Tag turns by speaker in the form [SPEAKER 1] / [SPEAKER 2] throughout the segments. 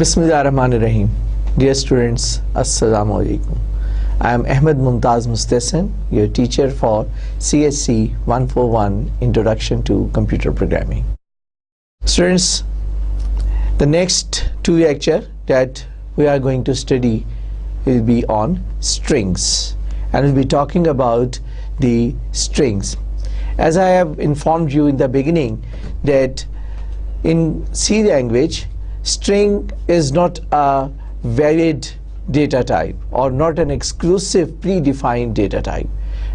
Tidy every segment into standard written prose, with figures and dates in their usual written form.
[SPEAKER 1] Bismillahirrahmanirrahim. Dear students, Assalamu alaikum. I am Ahmed Mumtaz Mustahsin, your teacher for CSC 141 Introduction to Computer Programming. Students, the next two lectures that we are going to study will be on strings, and we'll be talking about the strings. As I have informed you in the beginning that in C language, string is not a valid data type or not an exclusive predefined data type.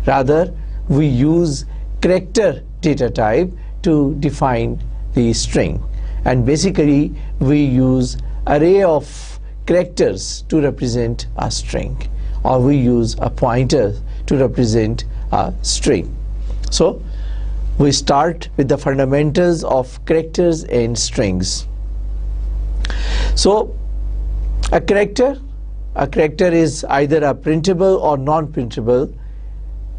[SPEAKER 1] Rather, we use character data type to define the string, and basically we use array of characters to represent a string, or we use a pointer to represent a string. So we start with the fundamentals of characters and strings. So a character is either a printable or non-printable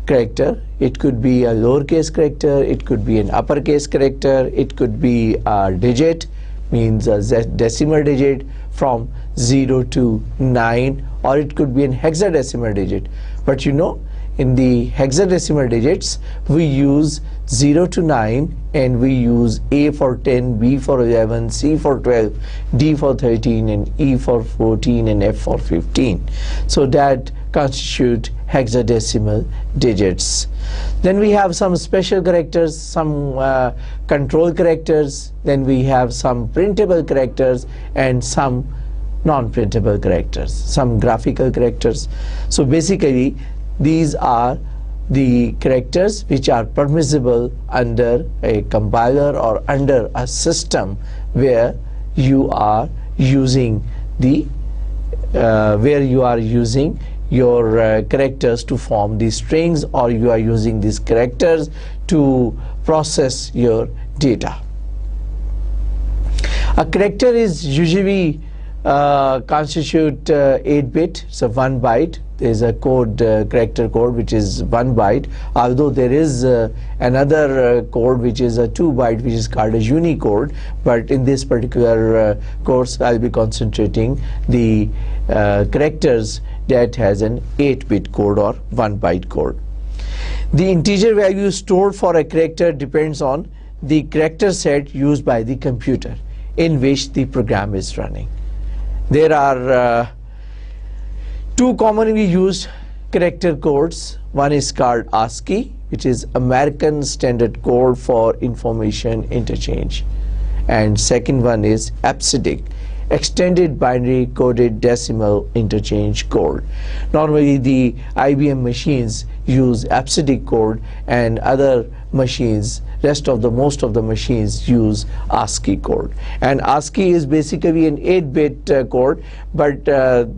[SPEAKER 1] character. It could be a lowercase character, it could be an uppercase character, it could be a digit, means a decimal digit from 0 to 9, or it could be an hexadecimal digit. But you know, in the hexadecimal digits, we use 0 to 9, and we use A for 10, B for 11, C for 12, D for 13, and E for 14, and F for 15. So that constitute hexadecimal digits. Then we have some special characters, some control characters, then we have some printable characters and some non-printable characters, some graphical characters. So basically, these are the characters which are permissible under a compiler or under a system where you are using the your characters to form these strings, or you are using these characters to process your data. A character is usually constitute 8-bit, so 1 byte. There is a code, character code, which is 1 byte, although there is another code which is a 2 byte, which is called a Unicode. But in this particular course, I'll be concentrating the characters that has an 8-bit code or 1 byte code. The integer value stored for a character depends on the character set used by the computer in which the program is running. There are two commonly used character codes. One is called ASCII, which is American Standard Code for Information Interchange, and second one is ASCII, Extended Binary Coded Decimal Interchange Code. Normally the IBM machines use ASCII code, and other machines, most of the machines use ASCII code. And ASCII is basically an 8-bit code, but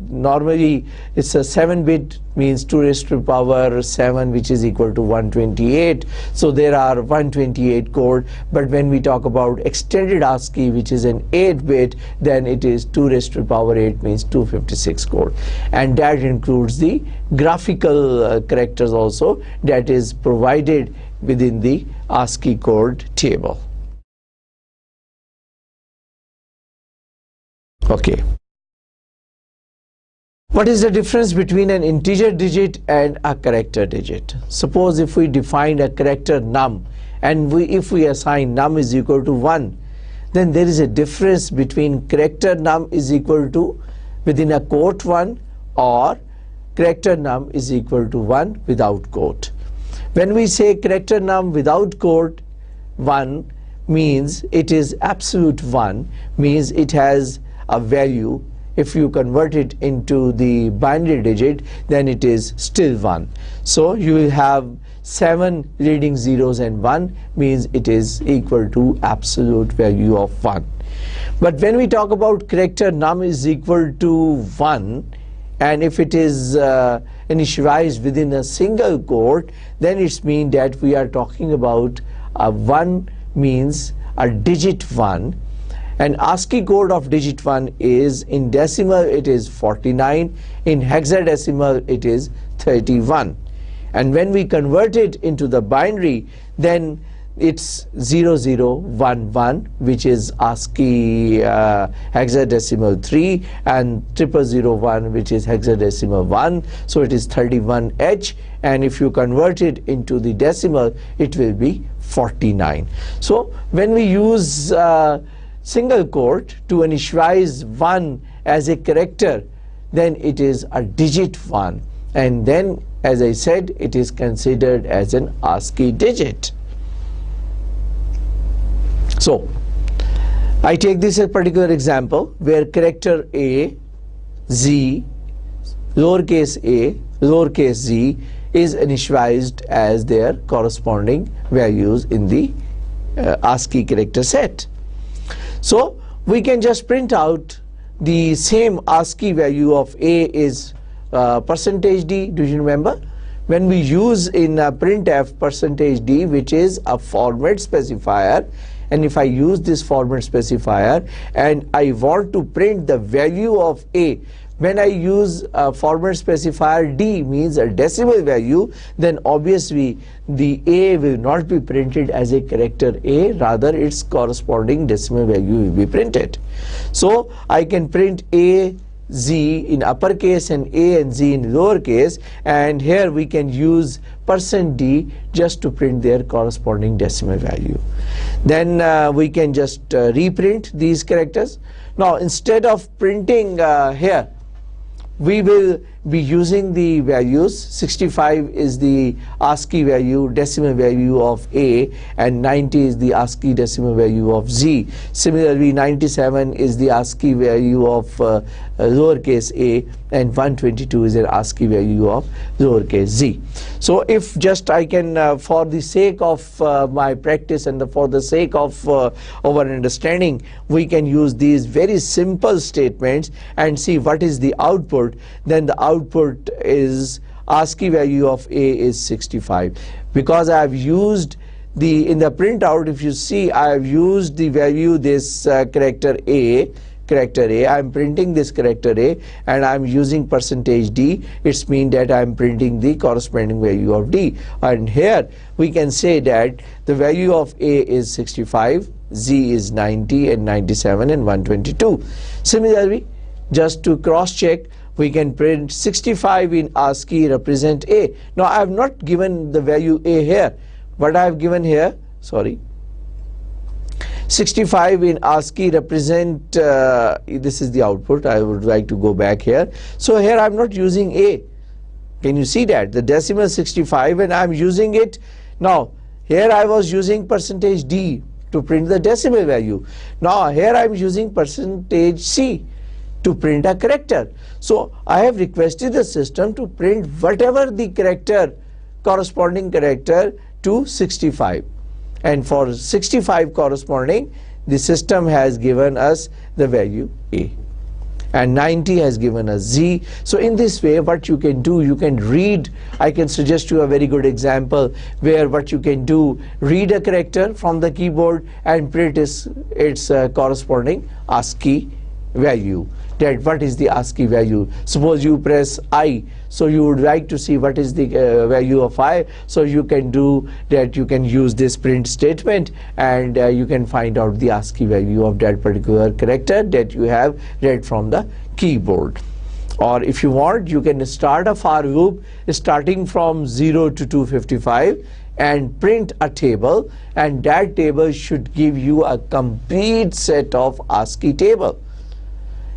[SPEAKER 1] normally it's a 7-bit, means 2 raised to the power 7, which is equal to 128. So there are 128 code, but when we talk about extended ASCII, which is an 8-bit, then it is 2 raised to the power 8, means 256 code. And that includes the graphical characters also, that is provided within the ASCII code table. Okay. What is the difference between an integer digit and a character digit? Suppose if we define a character num, and if we assign num is equal to 1, then there is a difference between character num is equal to within a quote 1 or character num is equal to 1 without quote. When we say character num without quote 1, means it is absolute 1, means it has a value. If you convert it into the binary digit, then it is still 1. So you will have 7 leading zeros and 1, means it is equal to absolute value of 1. But when we talk about character num is equal to 1, and if it is initialized within a single quote, then it means that we are talking about a 1, means a digit 1. And ASCII code of digit 1 is, in decimal it is 49, in hexadecimal it is 31. And when we convert it into the binary, then it's 0011, which is ASCII hexadecimal 3, and 0001, which is hexadecimal 1. So it is 31H, and if you convert it into the decimal, it will be 49. So when we use single quote to initialize 1 as a character, then it is a digit 1, and then, as I said, it is considered as an ASCII digit. So I take this a particular example where character A, Z, lowercase a, lowercase z is initialized as their corresponding values in the ASCII character set. So we can just print out the same ASCII value of A is %d. Do you remember? When we use in printf %d, which is a format specifier, and if I use this format specifier and I want to print the value of A, when I use a format specifier d means a decimal value, then obviously the A will not be printed as a character A, rather its corresponding decimal value will be printed. So I can print A, Z in uppercase and A and Z in lowercase, and here we can use %d just to print their corresponding decimal value. Then we can just reprint these characters. Now instead of printing here, we will be using the values. 65 is the ASCII value, decimal value of A, and 90 is the ASCII decimal value of Z. Similarly, 97 is the ASCII value of lowercase a, and 122 is an ASCII value of lowercase z. So if just I can, for the sake of my practice and for the sake of our understanding, we can use these very simple statements and see what is the output. Then the output is ASCII value of A is 65. Because I have used in the printout, if you see, I have used the value this character A, I am printing this character A, and I am using %d. It's mean that I am printing the corresponding value of D. And here we can say that the value of A is 65, Z is 90, and 97, and 122. Similarly, just to cross check, we can print 65 in ASCII represent A. Now I have not given the value A here, but I have given here, 65 in ASCII represent, this is the output. I would like to go back here. So here I am not using A. Can you see that? The decimal 65, and I am using it. Now here I was using %d to print the decimal value. Now here I am using %c to print a character. So I have requested the system to print whatever the character, corresponding character to 65. And for 65 corresponding, the system has given us the value A, and 90 has given us Z. So in this way, what you can do, you can read, I can suggest you a very good example where what you can do, read a character from the keyboard and print its corresponding ASCII value. That what is the ASCII value? Suppose you press I, so you would like to see what is the value of I, so you can do that. You can use this print statement, and you can find out the ASCII value of that particular character that you have read from the keyboard. Or if you want, you can start a for loop starting from 0 to 255 and print a table, and that table should give you a complete set of ASCII table.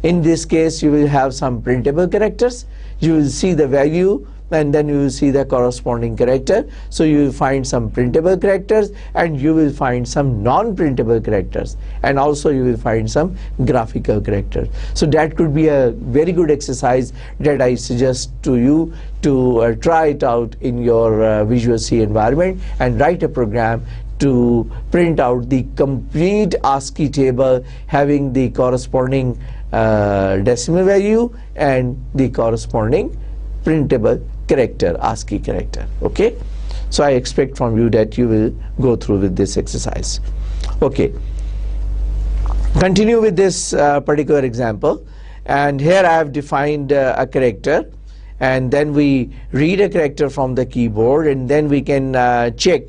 [SPEAKER 1] In this case, you will have some printable characters, you will see the value, and then you will see the corresponding character. So you will find some printable characters, and you will find some non-printable characters, and also you will find some graphical characters. So that could be a very good exercise that I suggest to you to try it out in your Visual C environment and write a program to print out the complete ASCII table having the corresponding decimal value and the corresponding printable character, ASCII character. Okay, so I expect from you that you will go through with this exercise. Okay, continue with this particular example, and here I have defined a character, and then we read a character from the keyboard, and then we can check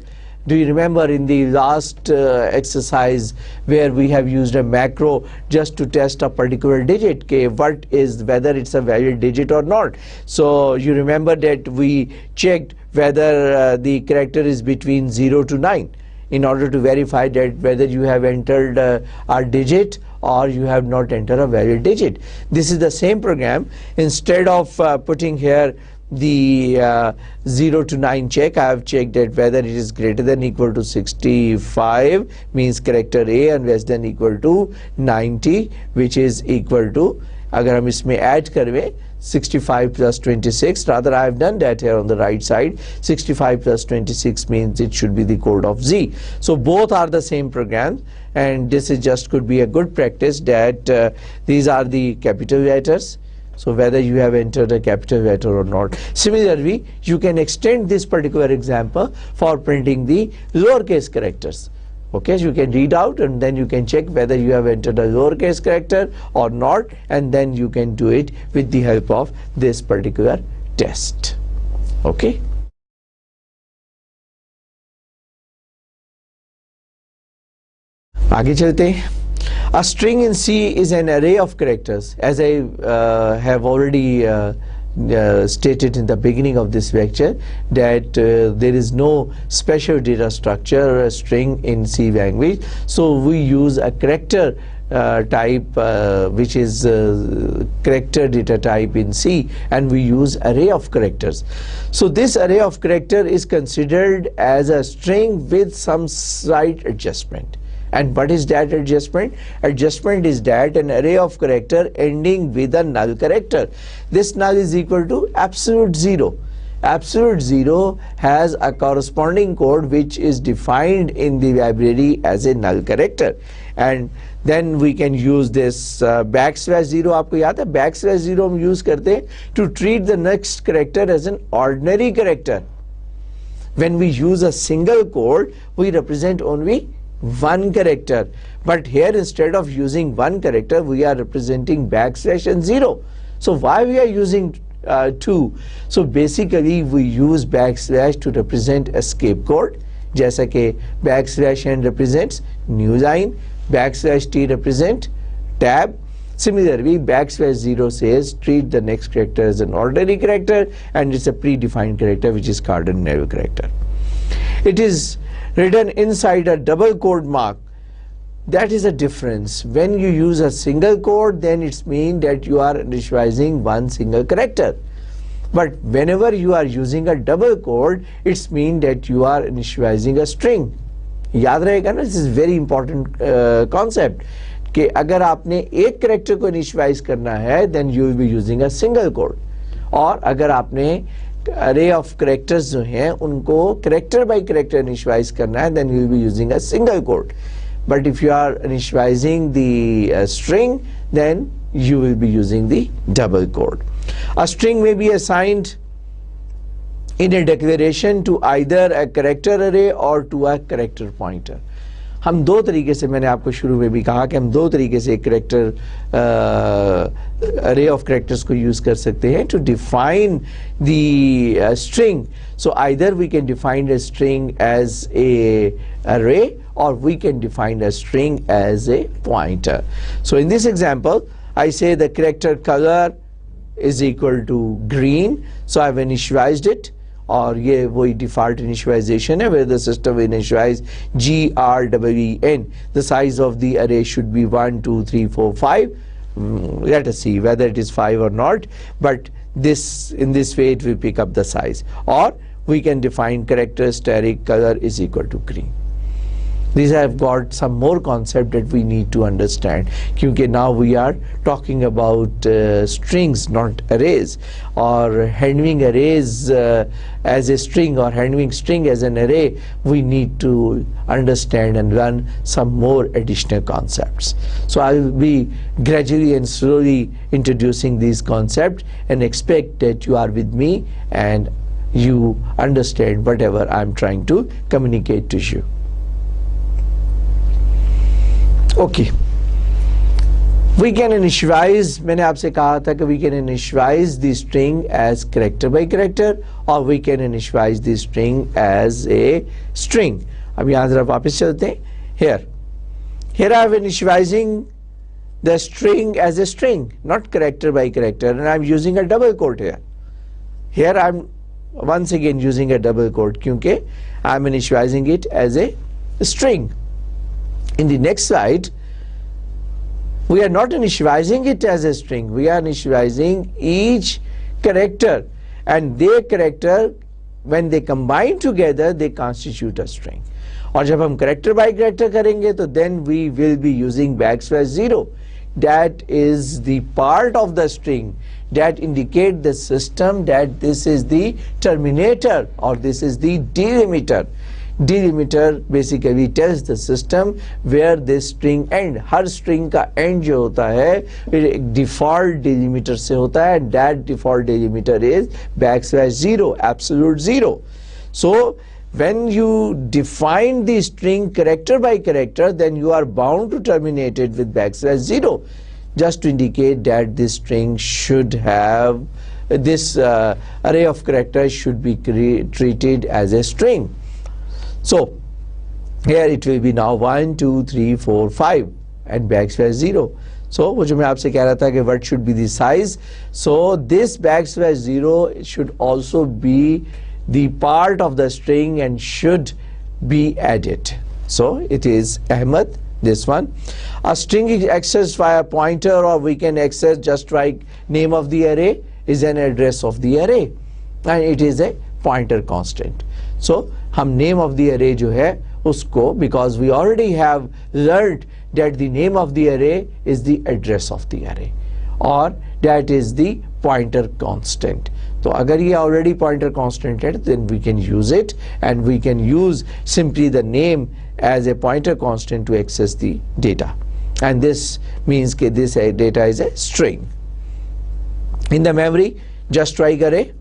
[SPEAKER 1] Do you remember in the last exercise where we have used a macro just to test a particular digit, okay, what is, whether it's a valid digit or not. So you remember that we checked whether the character is between 0 to 9 in order to verify that whether you have entered a digit or you have not entered a valid digit. This is the same program. Instead of putting here the 0 to 9 check, I have checked that whether it is greater than or equal to 65 means character A, and less than or equal to 90 which is equal to, अगर हम इसमें add करवें 65 plus 26, rather I have done that here on the right side. 65 plus 26 means it should be the code of Z. So both are the same programs, and this is just could be a good practice that these are the capital letters. So whether you have entered a capital letter or not. Similarly, you can extend this particular example for printing the lowercase characters. Okay, so you can read out and then you can check whether you have entered a lowercase character or not, and then you can do it with the help of this particular test. Okay. आगे चलते हैं. A string in C is an array of characters, as I have already stated in the beginning of this lecture, that there is no special data structure, a string in C language. So we use a character type which is character data type in C, and we use array of characters. So this array of character is considered as a string with some slight adjustment. And what is that adjustment? Adjustment is that an array of character ending with a null character. This null is equal to absolute 0. Absolute 0 has a corresponding code which is defined in the library as a null character. And then we can use this backslash 0. आपको याद है backslash 0 हम use करते हैं to treat the next character as an ordinary character. When we use a single code, we represent only one character, but here instead of using one character we are representing backslash and 0. So why we are using 2? So basically we use backslash to represent escape code, जैसा कि backslash n represents new line, backslash t represent tab. Similarly, backslash 0 says treat the next character as an ordinary character, and it's a predefined character which is called a null character. It is written inside a double quote mark. That is a difference. When you use a single quote, then it means that you are initializing one single character. But whenever you are using a double quote, it means that you are initializing a string. याद रहेगा ना, this is very important concept. कि अगर आपने एक character को initialize करना है, then you will be using a single quote. और अगर आपने array of characters जो हैं उनको character by character initialize करना है, then you will be using a single quote. But if you are initializing the string, then you will be using the double quote. A string may be assigned in a declaration to either a character array or to a character pointer. हम दो तरीके से, मैंने आपको शुरू में भी कहा कि हम दो तरीके से character array of characters को use कर सकते हैं to define the string. So either we can define a string as a array or we can define a string as a pointer. So in this example, I say the character color is equal to green. So I've initialized it. और ये वही default initialization है where the system will initialize GREEN. The size of the array should be 1, 2, 3, 4, 5. Let us see whether it is 5 or not, but this, in this way it will pick up the size. Or we can define character static color is equal to green. These have got some more concept that we need to understand, क्योंकि now we are talking about strings, not arrays, or handling arrays as a string or handling string as an array. We need to understand and learn some more additional concepts. So I will be gradually and slowly introducing these concepts, and expect that you are with me and you understand whatever I am trying to communicate to you. Okay, We can initialize, मैंने आपसे कहा था कि we can initialize the string as character by character or we can initialize the string as a string. अब यहाँ जरा वापस चलते हैं. Here I am initializing the string as a string, not character by character, and I am using a double quote here. Here I am once again using a double quote क्योंकि I am initializing it as a string. In the next slide, we are not initializing it as a string, we are initializing each character, and their character, when they combine together, they constitute a string. और जब हम character by character करेंगे तो then we will be using \0. That is the part of the string that indicate the system that this is the terminator or this is the delimiter. Delimiter basically tells the system where this string end. Her string का end जो होता है default delimiter से होता है, that default delimiter is \0, absolute 0. So when you define the string character by character, then you are bound to terminate it with \0, just to indicate that this string should have this array of characters should be treated as a string. So here it will be now 1, 2, 3, 4, 5 and \0. So वो जो मैं आपसे कह रहा था कि what should be the size, so this \0 should also be the part of the string and should be added. So it is Ahmed, this one. A string is accessed via pointer, or we can access just like name of the array is an address of the array, and it is a pointer constant. So हम name of the array जो है उसको, because we already have learned that the name of the array is the address of the array or that is the pointer constant. तो अगर ये already pointer constant है, then we can use it, and we can use simply the name as a pointer constant to access the data, and this means that this data is a string. In the memory, just try array,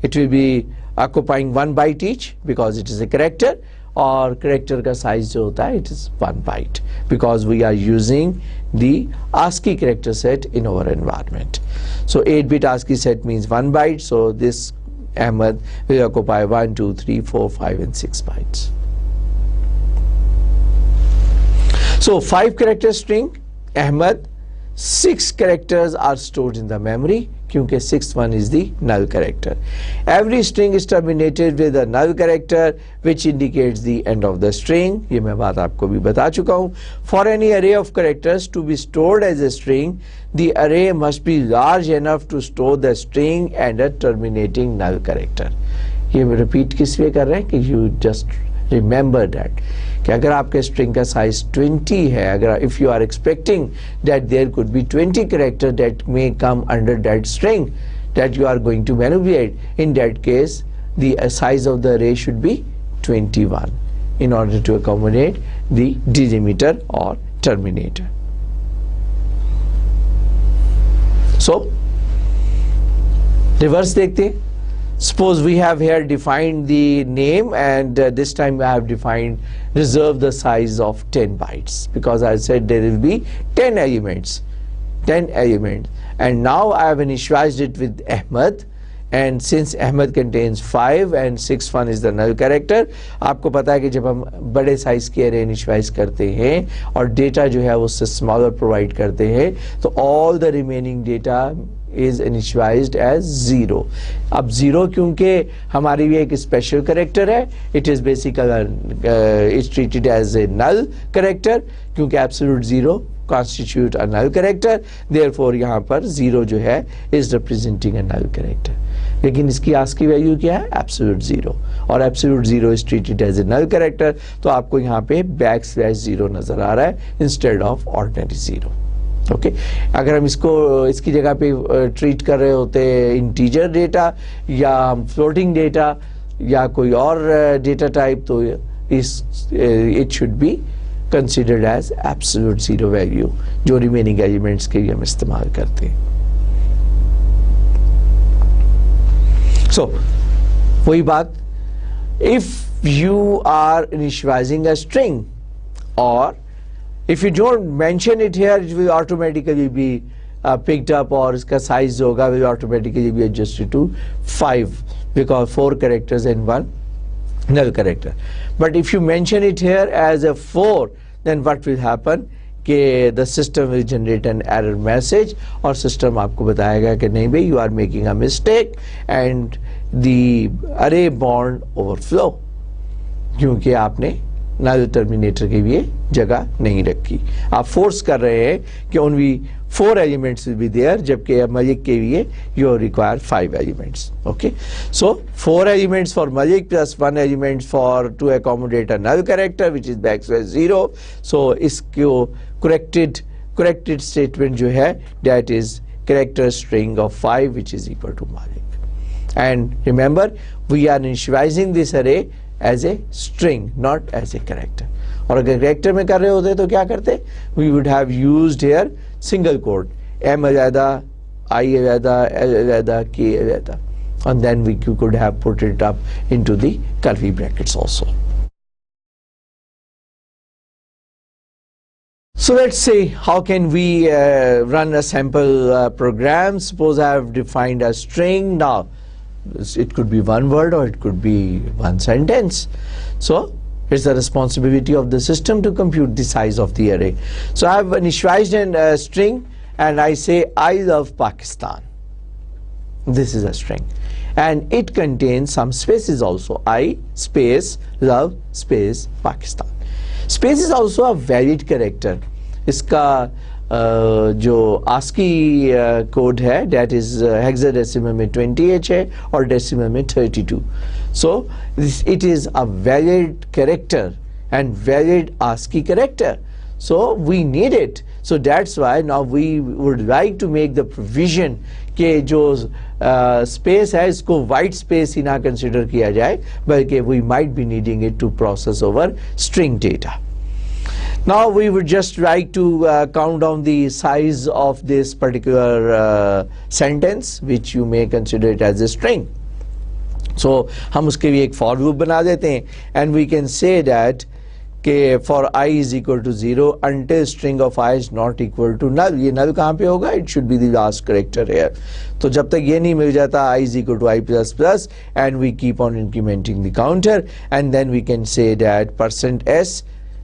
[SPEAKER 1] it will be occupying 1 byte each because it is a character, और character का size जो होता है it is 1 byte because we are using the ASCII character set in our environment. So 8-bit ASCII set means 1 byte, so this Ahmed will occupy 1, 2, 3, 4, 5 and 6 bytes. So 5 character string Ahmed, 6 characters are stored in the memory क्योंकि 6th one is the null character. Every string is terminated with a null character which indicates the end of the string. ये मैं बात आपको भी बता चुका हूँ. For any array of characters to be stored as a string, the array must be large enough to store the string and a terminating null character. ये repeat किस लिए कर रहे हैं कि you just remember that कि अगर आपके string का size 20 है, अगर if you are expecting that there could be 20 characters that may come under that string that you are going to manipulate, in that case the size of the array should be 21 in order to accommodate the delimiter or terminator. So reverse देखते हैं. Suppose we have here defined the name, and this time I have defined reserve the size of 10 bytes because I said there will be 10 elements, and now I have initialized it with Ahmed, and since Ahmed contains 5 and 6th one is the null character, आपको पता है कि जब हम बड़े size के array initialize करते हैं और data जो है उससे smaller provide करते हैं तो all the remaining data is initialized as 0. अब 0 क्योंकि हमारी भी एक special character है, it is basically it's treated as a null character क्योंकि absolute 0 constitute a null character, therefore यहाँ पर 0 जो है is representing a null character. लेकिन इसकी ASCII वैल्यू क्या है? Absolute 0, और absolute 0 is treated as a null character, तो आपको यहाँ पे \0 नजर आ रहा है instead of ordinary 0. ओके अगर हम इसकी जगह पे ट्रीट कर रहे होते इंटीजर डेटा या फ्लोटिंग डेटा या कोई और डेटा टाइप तो it should be considered as absolute 0 value जो रिमेनिंग एलिमेंट्स के लिए हम इस्तेमाल करते हैं. सो वही बात, if you are initialising a string और If you don't mention it here, it will automatically be picked up, or इसका size होगा will automatically be adjusted to 5 because 4 characters and 1 null character. But if you mention it here as a 4, then what will happen? कि the system will generate an error message और system आपको बताएगा कि नहीं भाई you are making a mistake and the array bound overflow, क्योंकि आपने null terminator के लिए जगह नहीं रखी. आप फोर्स कर रहे हैं कि only 4 elements will be there, जबकि Malik के लिए you require 5 elements. Okay, so 4 elements for Malik plus 1 element for to accommodate a null character which is \0. So इसको corrected statement जो है that is character string of 5 which is equal to Malik. And remember, we are initializing this array as a string, not as a character. और अगर character में कर रहे होते तो क्या करते? We would have used here single quote, M अलैदा, I अलैदा, L अलैदा, K अलैदा, and then we could have put it up into the curly brackets also. So let's say how can we run a sample program. Suppose I have defined a string. Now it could be one word or it could be one sentence. So it's the responsibility of the system to compute the size of the array. So I have initialized a string and I say I love Pakistan. This is a string and it contains some spaces also. I space love space Pakistan. Space is also a valid character. इसका जो ASCII code है that is hexadecimal में 20H है और decimal में 32. So it is a valid character and valid ASCII character. So we need it. So that's why now we would like to make the provision कि जो space है इसको white space ही ना consider किया जाए, बल्कि we might be needing it to process over string data. Now we would just like to count down the size of this particular sentence which you may consider it as a string. So हम उसके लिए एक for loop बना देते हैं and we can say that कि for I is equal to 0 until string of I is not equal to null. ये null कहाँ पे होगा? It should be the last character here. तो जब तक ये नहीं मिल जाता I is equal to I plus plus and we keep on incrementing the counter and then we can say that %s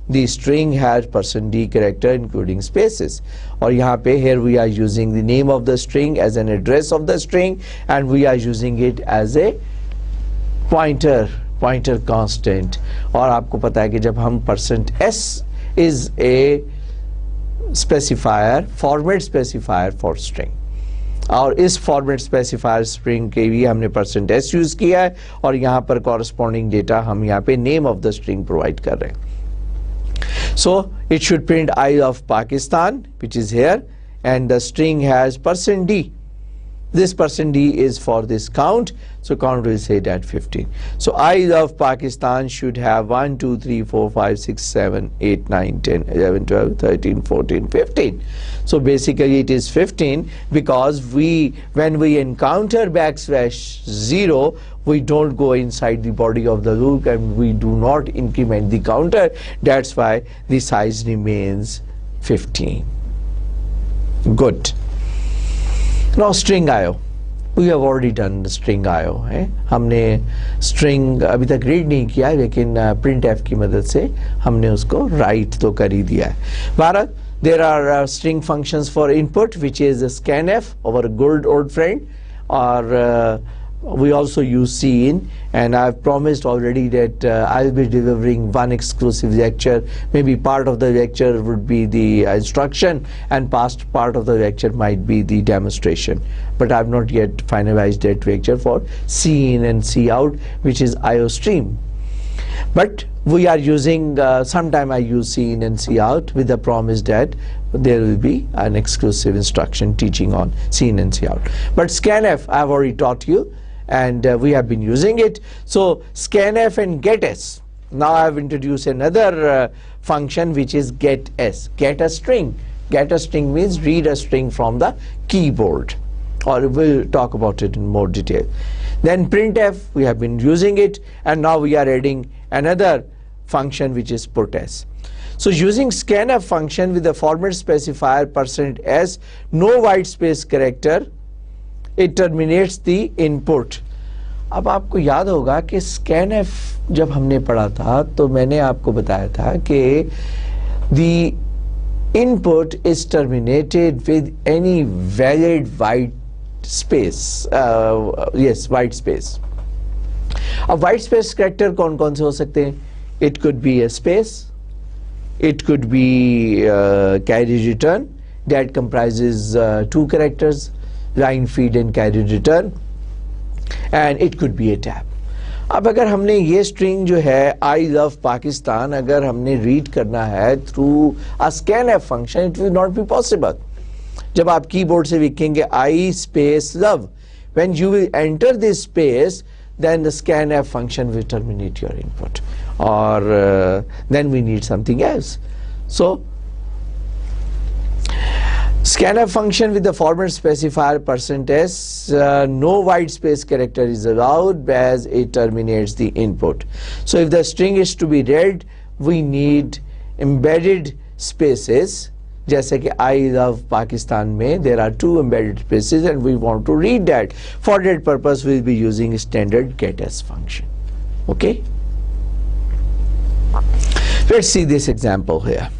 [SPEAKER 1] the string has %d character including spaces. और यहाँ पे here we are using the name of the string as an address of the string and we are using it as a pointer constant. और आपको पता है कि जब हम %s is a specifier, format specifier for string. और इस format specifier string के लिए हमने %s यूज किया है और यहाँ पर corresponding data हम यहाँ पे name of the string provide कर रहे हैं. So it should print I of Pakistan, which is here, and the string has %d. This %d is for this count, so count will say that 15. So I love Pakistan should have 1, 2, 3, 4, 5, 6, 7, 8, 9, 10, 11, 12, 13, 14, 15. So basically it is 15 because when we encounter \0, we don't go inside the body of the loop and we do not increment the counter. That's why the size remains 15. Good. Now string IO. We have already done the string IO. हमने string अभी तक read नहीं किया है, लेकिन printf की मदद से हमने उसको write तो कर ही दिया है. Bharat, there are string functions for input which is scanf, our good old friend, or we also use cin, and I've promised already that I'll be delivering one exclusive lecture. Maybe part of the lecture would be the instruction and part of the lecture might be the demonstration, but I've not yet finalized that lecture for cin and cout, which is IO stream. But we are using, sometime I use cin and cout with the promise that there will be an exclusive instruction teaching on cin and cout. But scanf I've already taught you and we have been using it. So scanf and getS. Now I have introduced another function which is getS. Get a string. Get a string means read a string from the keyboard, or we'll talk about it in more detail. Then printf, we have been using it, and now we are adding another function which is putS. So using scanf function with the format specifier %s, no white space character, it terminates the input. अब आपको याद होगा कि scanf जब हमने पढ़ा था तो मैंने आपको बताया था कि the input is terminated with any valid white space. Yes, white space. अब white space character कौन कौन से हो सकते हैं? It could be a space, it could be carry return that comprises two characters, line feed and carry return, and it could be a tab. अब अगर हमने ये स्ट्रिंग जो है I love Pakistan अगर हमने रीड करना है through a scanf function, it will not be possible. जब आप कीबोर्ड से लिखेंगे I space love, when you will enter this space, then the scanf function will terminate your input, or then we need something else. So scanf function with the format specifier %s, no white space character is allowed as it terminates the input. So if the string is to be read, we need embedded spaces. जैसे कि I love Pakistan में there are two embedded spaces and we want to read that. For that purpose we will be using standard getS function. Okay? Let's see this example here.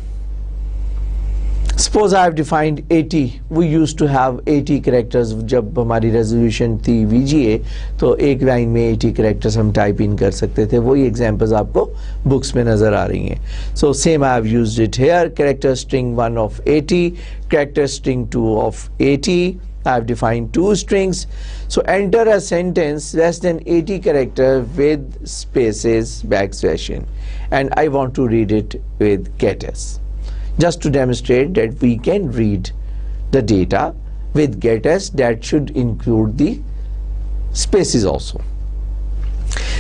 [SPEAKER 1] Suppose I have defined 80. We used to have 80 characters. जब हमारी resolution थी VGA तो एक line में 80 characters हम type in कर सकते थे. वही examples आपको books में नजर आ रही हैं. So same I have used it here. Character string 1 of 80, character string 2 of 80. I have defined two strings. So enter a sentence less than 80 characters with spaces \n, and I want to read it with getS. Just to demonstrate that we can read the data with getS, that should include the spaces also.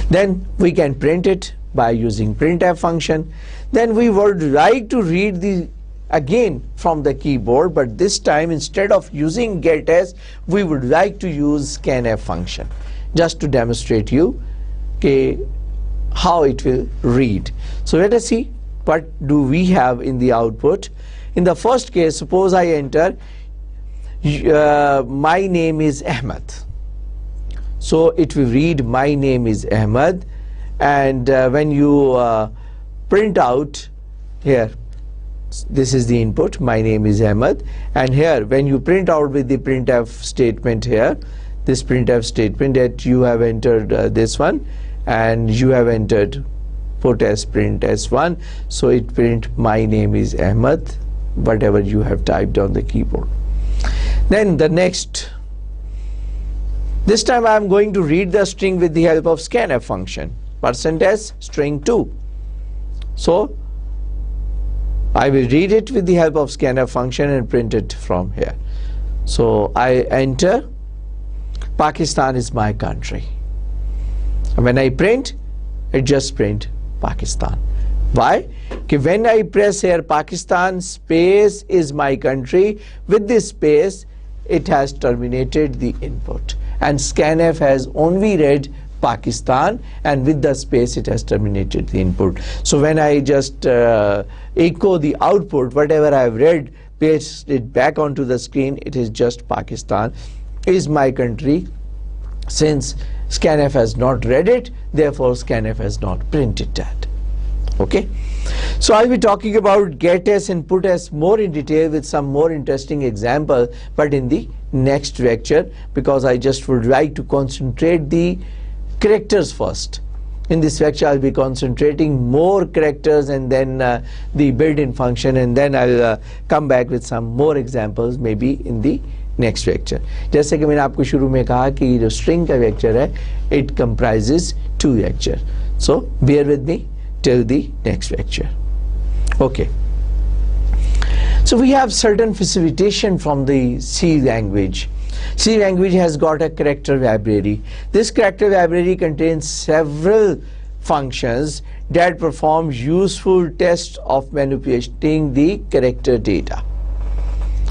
[SPEAKER 1] Then we can print it by using printf function. Then we would like to read the again from the keyboard, but this time instead of using getS, we would like to use scanf function, just to demonstrate you how it will read. So let us see what do we have in the output. In the first case, suppose I enter my name is Ahmed. So it will read my name is Ahmed, and when you print out here, this is the input, my name is Ahmed, and here when you print out with the printf statement here, this printf statement that you have entered this one and you have entered putS print S1, so it print my name is Ahmed, whatever you have typed on the keyboard. Then the next, this time I am going to read the string with the help of scanf function, %s string 2. So I will read it with the help of scanf function and print it from here. So I enter Pakistan is my country, and when I print, it just print Pakistan. Why? Because when I press here Pakistan space is my country, with this space it has terminated the input, and scanf has only read Pakistan, and with the space it has terminated the input. So when I just echo the output, whatever I have read, paste it back onto the screen, it is just Pakistan is my country. Since scanf has not read it, therefore scanf has not printed that. Okay, so I'll be talking about getS and putS more in detail with some more interesting example, but in the next lecture, because I just would like to concentrate the characters first. In this lecture I'll be concentrating more characters and then the built-in function, and then I'll come back with some more examples maybe in the next lecture. जैसे कि मैंने आपको शुरू में कहा कि ये जो string का lecture है, it comprises 2 lectures. So bear with me till the next lecture. Okay. So we have certain facilitation from the C language. C language has got a character library. This character library contains several functions that perform useful tests of manipulating the character data.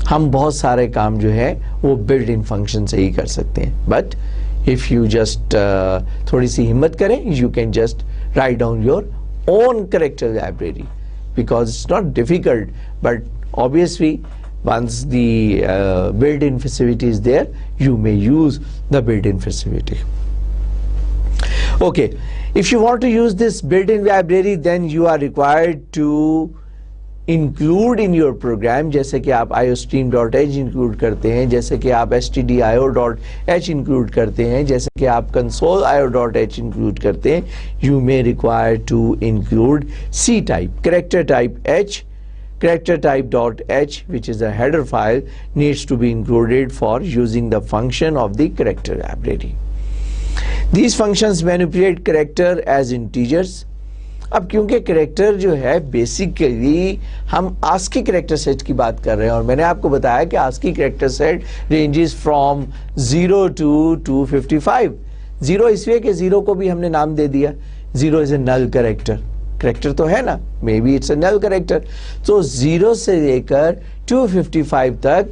[SPEAKER 1] हम बहुत सारे काम जो है वो built in function से ही कर सकते हैं, but if you just थोड़ी सी हिम्मत करें, you can just write down your own character library, because it's not difficult, but obviously once the built-in facility is there, you may use the built-in facility. Okay, if you want to use this built-in library, then you are required to include in your program, जैसे कि आप iostream.h include करते हैं, जैसे कि आप stdio.h include करते हैं, जैसे कि आप console.io.h include करते हैं, you may require to include C type, character type h, character type.h, which is a header file, needs to be included for using the function of the character library. These functions manipulate character as integers. अब क्योंकि character जो है basically हम ASCII character set की बात कर रहे हैं, और मैंने आपको बताया कि ASCII character set ranges from 0 to 255. 0 इसलिए कि 0 को भी हमने नाम दे दिया, 0 is a null character, character तो है ना, maybe it's a null character. तो 0 से लेकर 255 तक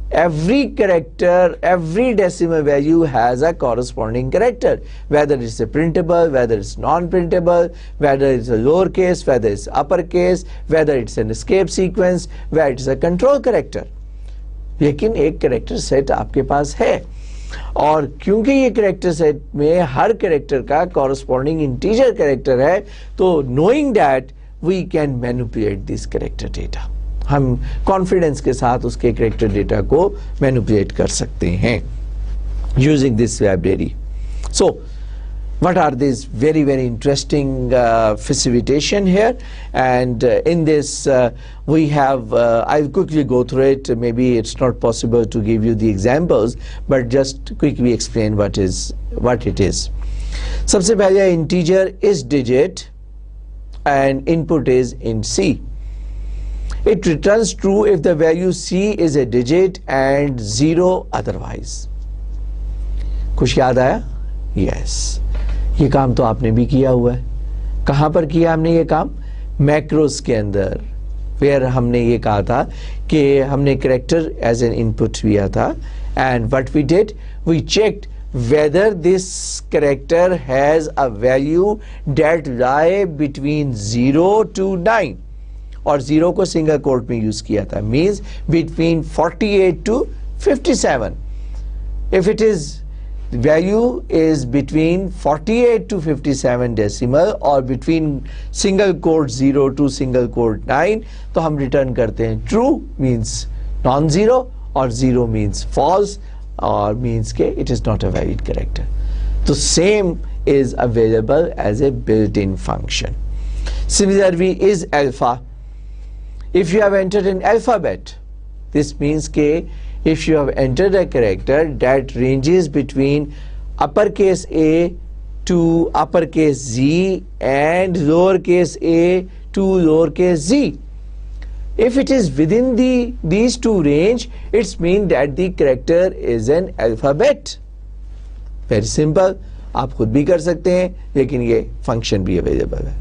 [SPEAKER 1] every character, every decimal value has a corresponding character, whether it's a printable, whether it's non-printable, whether it's a lowercase, whether it's uppercase, whether it's an escape sequence, whether it's a control character. लेकिन एक character set आपके पास है, और क्योंकि ये character set में हर character का corresponding integer character है, तो knowing that we can manipulate this character data. हम कॉन्फिडेंस के साथ उसके कैरेक्टर डेटा को मैनिपुलेट कर सकते हैं using this library. So what are these very interesting facilitation here, and in this we have I'll quickly go through it. Maybe it's not possible to give you the examples, but just quickly explain what it is. सबसे पहले integer is digit and input is in C. It returns true if the value C is a digit and 0 otherwise. कुछ याद आया? Yes. ये काम तो आपने भी किया हुआ है. कहाँ पर किया हमने ये काम? मैक्रोस के अंदर, where हमने ये कहा था कि हमने character as an input लिया था, and what we did, we checked whether this character has a value that lie between 0 to 9. और 0 को सिंगल कोट में यूज किया था, means between 48 to 57. If it is value is between 48 to 57 decimal और between single quote 0 to single quote 9, तो हम return करते हैं true means non-zero और 0 means false और means के it is not a valid character. तो same is available as a built-in function. Similarly is alpha. If you have entered an alphabet, this means that if you have entered a character that ranges between uppercase A to uppercase Z and lowercase a to lowercase z, if it is within these two range, it means that the character is an alphabet. Very simple. आप खुद भी कर सकते हैं, लेकिन ये function भी available है.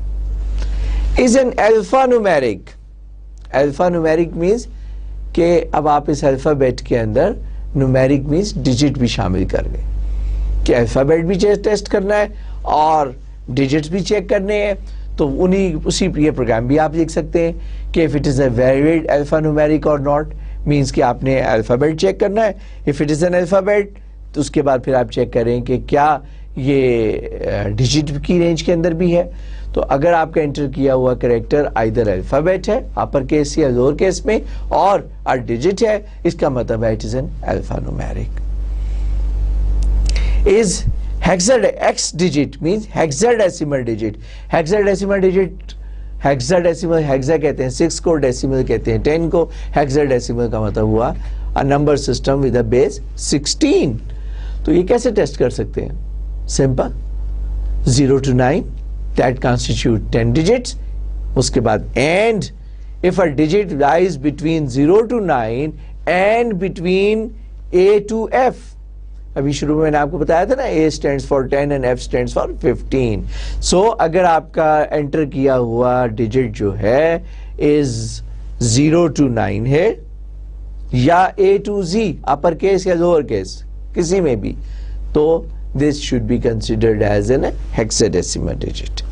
[SPEAKER 1] Is an alphanumeric. Alphanumeric means कि अब आप इस अल्फ़ाबेट के अंदर न्यूमेरिक मीन्स डिजिट भी शामिल कर गए, कि अल्फ़ाबेट भी टेस्ट करना है और डिजिट्स भी चेक करने हैं. तो उसी ये प्रोग्राम भी आप लिख सकते हैं कि if it is a valid alphanumeric और नॉट, मीन्स कि आपने अल्फ़ाबेट चेक करना है. If it is an alphabet, तो उसके बाद फिर आप चेक करें कि क्या ये डिजिट की रेंज के अंदर भी है. तो अगर आपका एंटर किया हुआ कैरेक्टर आइदर अल्फ़ाबेट है अपर केस या लोअर केस में और डिजिट है, इसका मतलब है it is an alphanumeric. Is hexadecimal digit means hexadecimal digit. Hexadecimal digit, hexadecimal hexa कहते हैं 6 को, डेसिमल कहते हैं 10 को. हेक्साडेसिमल का मतलब हुआ a number system with a base 16. तो ये कैसे टेस्ट कर सकते हैं? Simple, 0 to 9 that constitute 10 digits. उसके बाद and if a digit lies between 0 to 9 and between A to F. अभी शुरू में मैंने आपको बताया था ना, A stands for 10 and F stands for 15. So अगर आपका एंटर किया हुआ डिजिट जो है is 0 to 9 है या A to Z upper case या लोअर केस किसी में भी, तो this should be considered as an hexadecimal digit.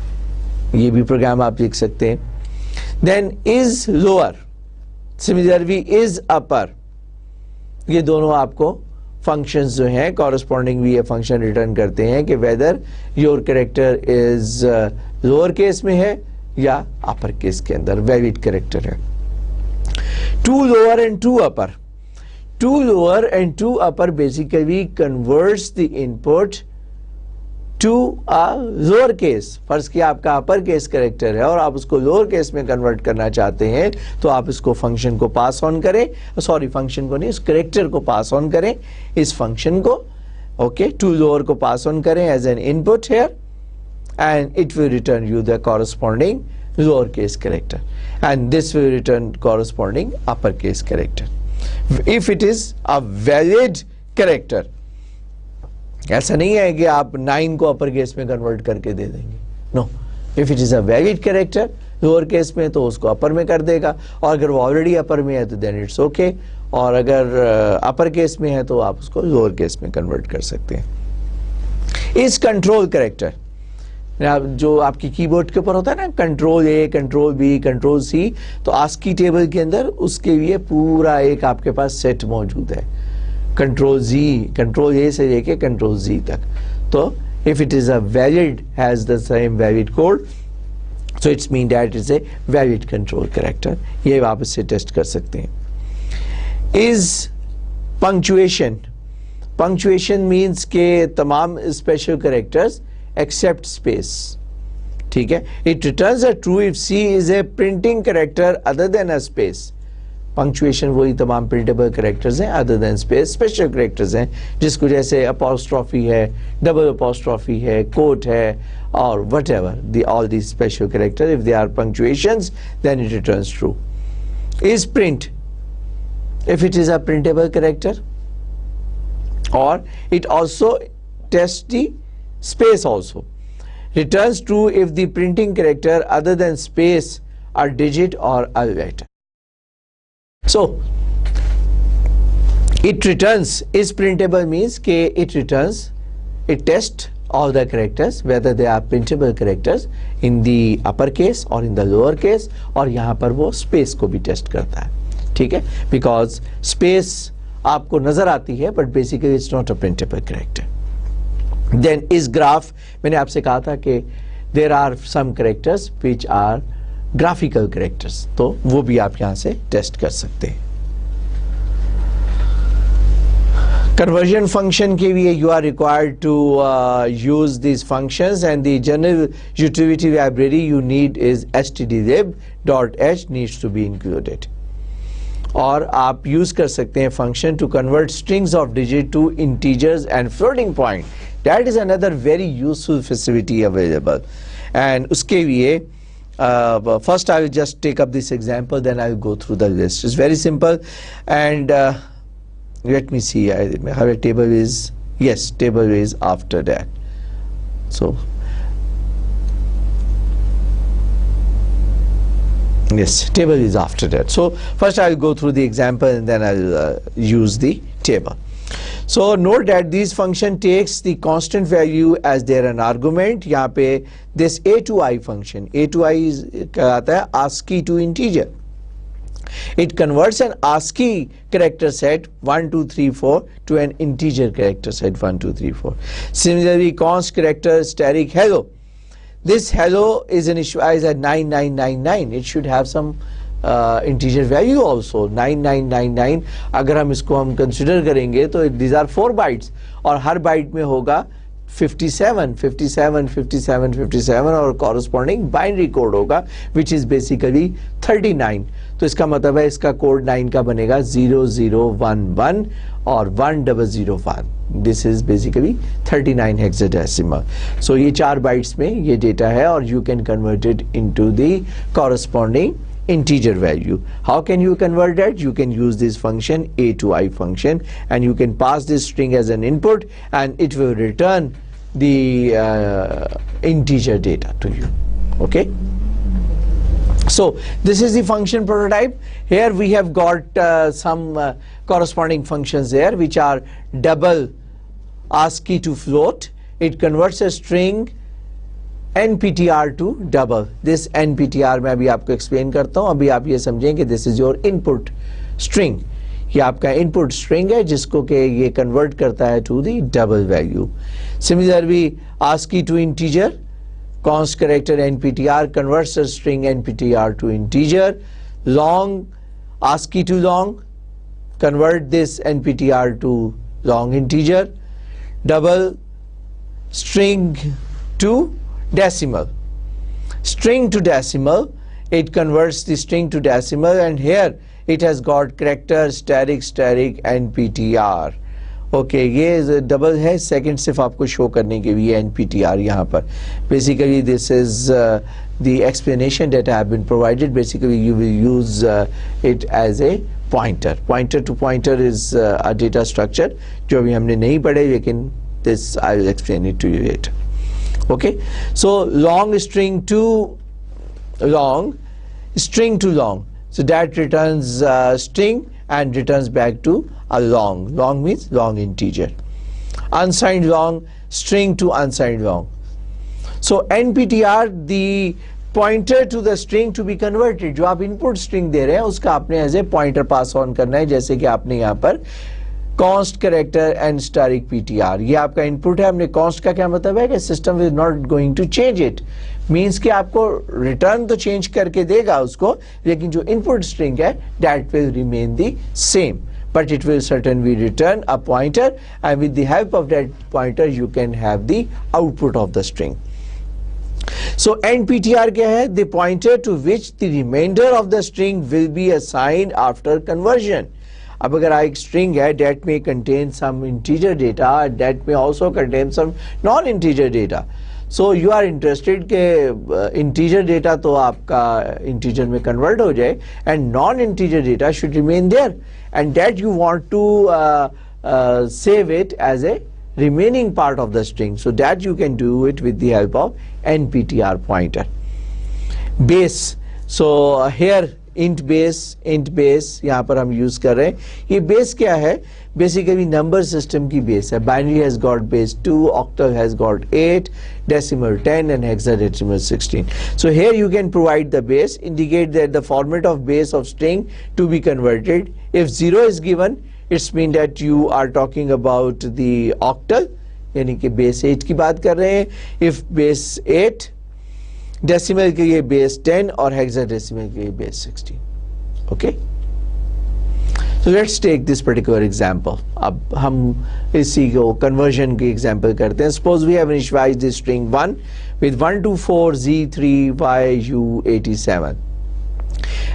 [SPEAKER 1] ये भी प्रोग्राम आप लिख सकते हैं. Then is lower, similarly is upper, ये दोनों आपको फंक्शंस जो हैं कॉरस्पॉन्डिंग भी ये फंक्शन रिटर्न करते हैं कि whether your character is lower case में है या अपर केस के अंदर वैलिड कैरेक्टर है. To lower and to upper, to lower and to upper basically converts the input to a lower case. फर्ज किया आपका अपर केस कैरेक्टर है और आप उसको लोअर केस में कन्वर्ट करना चाहते हैं, तो आप इसको फंक्शन को पास ऑन करें, सॉरी फंक्शन को नहीं, इस कैरेक्टर को पास ऑन करें, इस फंक्शन को, ओके, टू लोअर को पास ऑन करें as an input here and it will return you the corresponding lowercase character and this will return corresponding uppercase character if it is a valid character. ऐसा नहीं है कि आप 9 को upper case में convert करके दे देंगे, no. If it is a valid character lower case में तो उसको अपर में कर देगा, और अगर वो ऑलरेडी अपर में है तो देन इट्स ओके, और अगर अपर केस में है तो आप उसको लोअर केस में कन्वर्ट कर सकते हैं. इस कंट्रोल कैरेक्टर जो आपकी कीबोर्ड के ऊपर होता है ना, control A, control B, control C, तो आस्की टेबल के अंदर उसके लिए पूरा एक आपके पास सेट मौजूद है, कंट्रोल जी, कंट्रोल ए से लेके कंट्रोल जी तक. तो if it is a valid has the same valid code, so it's mean that is a valid control character. ये आप इससे टेस्ट कर सकते हैं. इज पंक्चुएशन, पंक्चुएशन मीन्स के तमाम स्पेशल कैरेक्टर्स except space, ठीक है. It returns a true if C is a printing character other than a space. Punctuation वही तमाम printable characters हैं other than space, special characters हैं जिसको जैसे apostrophe है, double apostrophe है, quote है, और whatever all these special characters, if they are punctuations then it returns true. Is print, if it is a printable character, or it also tests the space also, returns true if the printing character other than space are digit or a letter. So it returns, is printable means ke it returns, it tests all the characters whether they are printable characters in the upper case or in the lower case, और यहाँ पर वो space को भी test करता है, ठीक है, because space आपको नजर आती है but basically it's not a printable character. Then is graph, मैंने आपसे कहा था कि there are some characters which are graphical characters, तो वो भी आप यहाँ से टेस्ट कर सकते हैं. Conversion function के लिए you are required to use these functions, and the general utility library you need is stdlib.h needs to be included. और आप यूज कर सकते हैं function to convert strings of digit to integers and floating point. That is another very useful facility available. And उसके लिए first I will just take up this example, then I will go through the list. It's very simple, and let me see, how a table is, yes, table is after that. So yes, table is after that. So first I will go through the example and then I will use the table. So note that this function takes the constant value as their an argument. यहाँ पे this a to I function, a to I is कहता है ASCII to integer. It converts an ASCII character set 1 2 3 4 to an integer character set 1 2 3 4. Similarly, const character static hello. This hello is initialized at 9999. It should have some integer value also, 9999. अगर हम इसको हम consider करेंगे तो these are 4 bytes, और हर byte में होगा 57, 57, 57, 57 और corresponding binary code होगा which is basically 39. तो इसका मतलब है इसका कोड 9 का बनेगा 0011 और 1001. This is basically 39 hexadecimal. So ये 4 bytes में ये data है और you can convert it into the corresponding integer value. How can you convert that? You can use this function a to I function, and you can pass this string as an input and it will return the integer data to you. Okay, so this is the function prototype. Here we have got some corresponding functions there which are double ASCII to float. It converts a string NPTR to double. This NPTR मैं अभी आपको explain करता हूँ. अभी आप ये समझें कि this is your input string. ये आपका input string है जिसको कि ये convert करता है to the double value. Similarly, ASCII to integer, const character NPTR converts a string NPTR to integer. Long, ASCII to long, convert this NPTR to long integer. Double, string to decimal. String to decimal, it converts the string to decimal, and here it has got character static NPTR. Okay, ये double है, second सिर्फ आपको show करने के लिए NPTR यहाँ पर. Basically this is the explanation that I have been provided. Basically you will use it as a pointer. Pointer to pointer is a data structure जो अभी हमने नहीं पढ़े, लेकिन this I will explain it to you later. Okay, so long string to long, string to long, so that returns string and returns back to a long. Long means long integer. Unsigned long, string to unsigned long. So NPTR, the pointer to the string to be converted, जो आप input string दे रहे हैं उसका आपने as a pointer pass on करना है, जैसे कि आपने यहाँ पर const character and static PTR. ये आपका input है. हमने const का क्या मतलब है कि system is not going to change it. Means कि आपको return तो change करके देगा उसको, लेकिन जो input string है that will remain the same. But it will certainly return a pointer, and with the help of that pointer you can have the output of the string. So NPTR क्या है? The pointer to which the remainder of the string will be assigned after conversion. अब अगर एक string है that may contain some integer data, that may also contain some non-integer data. So you are interested कि integer data तो आपका integer में convert हो जाए, and non-integer data should remain there, and that you want to save it as a remaining part of the string, so that you can do it with the help of NPTR pointer. Base, so here int base यहाँ पर हम use कर रहे हैं. ये base क्या है? Basically number system की base है. Binary has got base 2, octal has got 8, decimal 10, and hexadecimal 16. So here you can provide the base, indicate that the format of base of string to be converted. If 0 is given, it's mean that you are talking about the octal, यानी कि base 8 की बात कर रहे हैं. If base 8, decimal के लिए base 10 और hexadecimal के लिए base 16. Okay, so let's take this particular example. अब हम इसी को conversion के example करते हैं. Suppose we have initialized this string 1 with 124Z3YU87,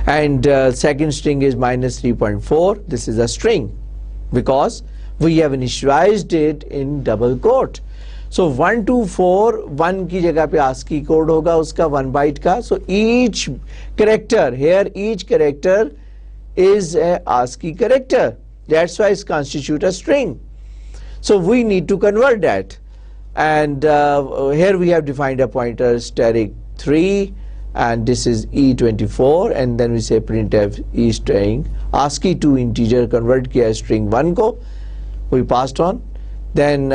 [SPEAKER 1] and second string is -3.4. This is a string because we have initialized it in double quote. So 124, 1 की जगह पे ASCII code होगा उसका 1 byte का. So each character here, each character is a ASCII character. That's why it constitutes a string. So we need to convert that, and here we have defined a pointer static 3, and this is E24, and then we say printf e string ASCII to integer convert किया string 1 को, we passed on. Then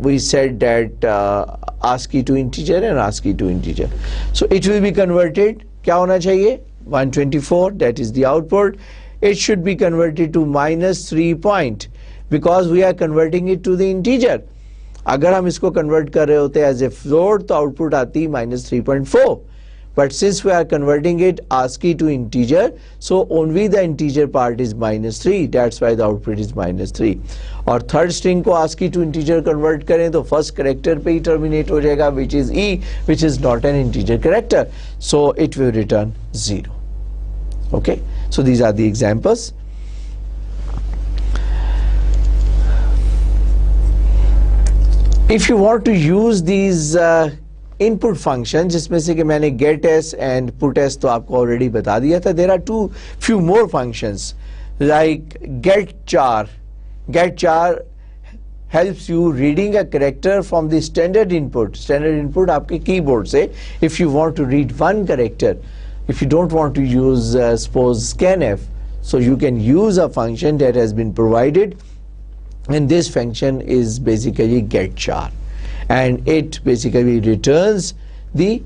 [SPEAKER 1] we said that ASCII to integer and ASCII to integer. So it will be converted. क्या होना चाहिए? 124, that is the output. It should be converted to -3 point, because we are converting it to the integer. अगर हम इसको convert कर रहे होते as a float तो output आती -3.4. But since we are converting it ASCII to integer, so only the integer part is -3. That's why the output is -3. और third string को ASCII to integer convert करें तो first character पे ही terminate हो जाएगा, which is E, which is not an integer character. So it will return 0. Okay, so these are the examples. If you want to use these input function, जिसमें से कि मैंने getS and putS तो आपको already बता दिया था, there are few more functions like getChar. getChar helps you reading a character from the standard input. Standard input आपके keyboard से. If you want to read one character, if you don't want to use suppose scanf, so you can use a function that has been provided, and this function is basically getChar, and it basically returns the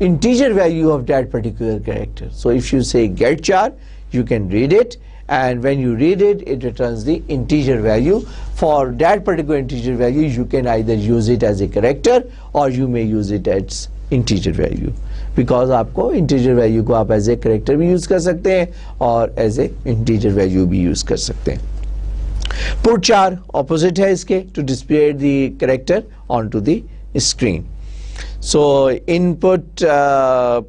[SPEAKER 1] integer value of that particular character. So if you say get char, you can read it, and when you read it, it returns the integer value. For that particular integer value, you can either use it as a character or you may use it as integer value, because आपको integer value को आप as a character भी use कर सकते हैं और as a integer value भी use कर सकते हैं. Put char opposite है इसके, to display the character onto the screen. So input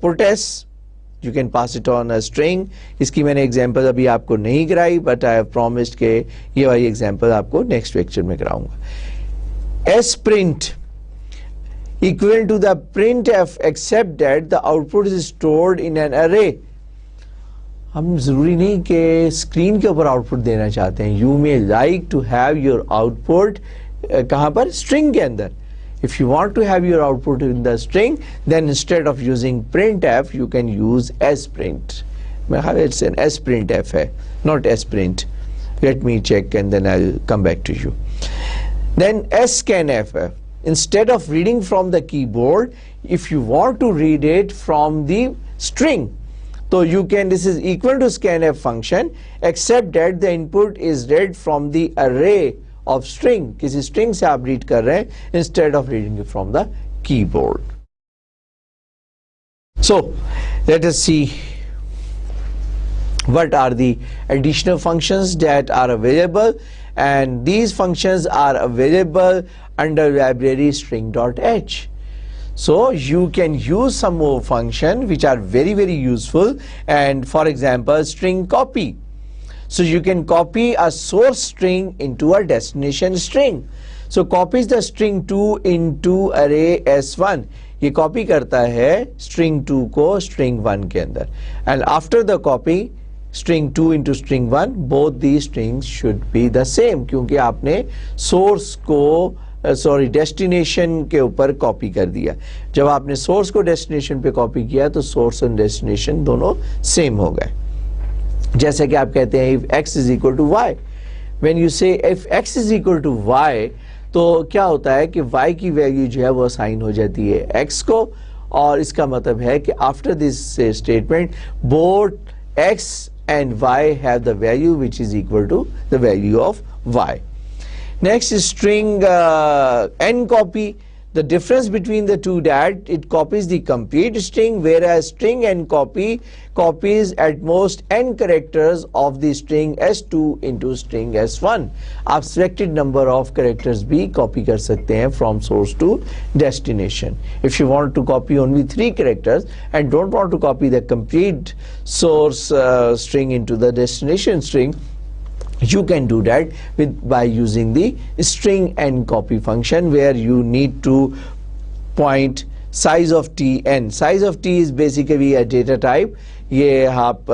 [SPEAKER 1] put s, you can pass it on a string. इसकी मैंने एग्जांपल अभी आपको नहीं कराई, but I have promised के ये वाली एग्जांपल आपको नेक्स्ट लेक्चर में कराऊंगा. S print equivalent to the printf except that the output is stored in an array. हम जरूरी नहीं कि स्क्रीन के ऊपर आउटपुट देना चाहते हैं. You may like to have your output कहाँ पर, स्ट्रिंग के अंदर. If you want to have your output in the string, then instead of using printf, you can use sprint. It's an sprintf hai, not sprint. Let me check and then I'll come back to you. Then scanf. Instead of reading from the keyboard, if you want to read it from the string, so you can, this is equal to scanf function, except that the input is read from the array of string. किसी string से आप read कर रहे हैं instead of reading it from the keyboard. So let us see what are the additional functions that are available, and these functions are available under library string.h. So you can use some more functions which are very useful, and for example string copy. So you can copy a source string into a destination string. So copies the string 2 into array s1. ये copy करता है string 2 को string 1 के अंदर. And after the copy, string 2 into string 1, both these strings should be the same, क्योंकि आपने source को destination के ऊपर copy कर दिया. जब आपने source को destination पे copy किया तो source and destination दोनों same हो गए. जैसे कि आप कहते हैं if x is equal to y, when you say if x is equal to y, तो क्या होता है कि y की वैल्यू जो है वो असाइन हो जाती है x को, और इसका मतलब है कि after this statement both x and y have the value which is equal to the value of y. Next is string n copy. The difference between the two, that it copies the complete string, whereas string n copy copies at most n characters of the string s2 into string s1. आप selected number of characters भी copy कर सकते हैं from source to destination. If you want to copy only 3 characters and don't want to copy the complete source string into the destination string, you can do that by using the string n copy function, where you need to point size of t n. Size of t is basically a data type. ये आप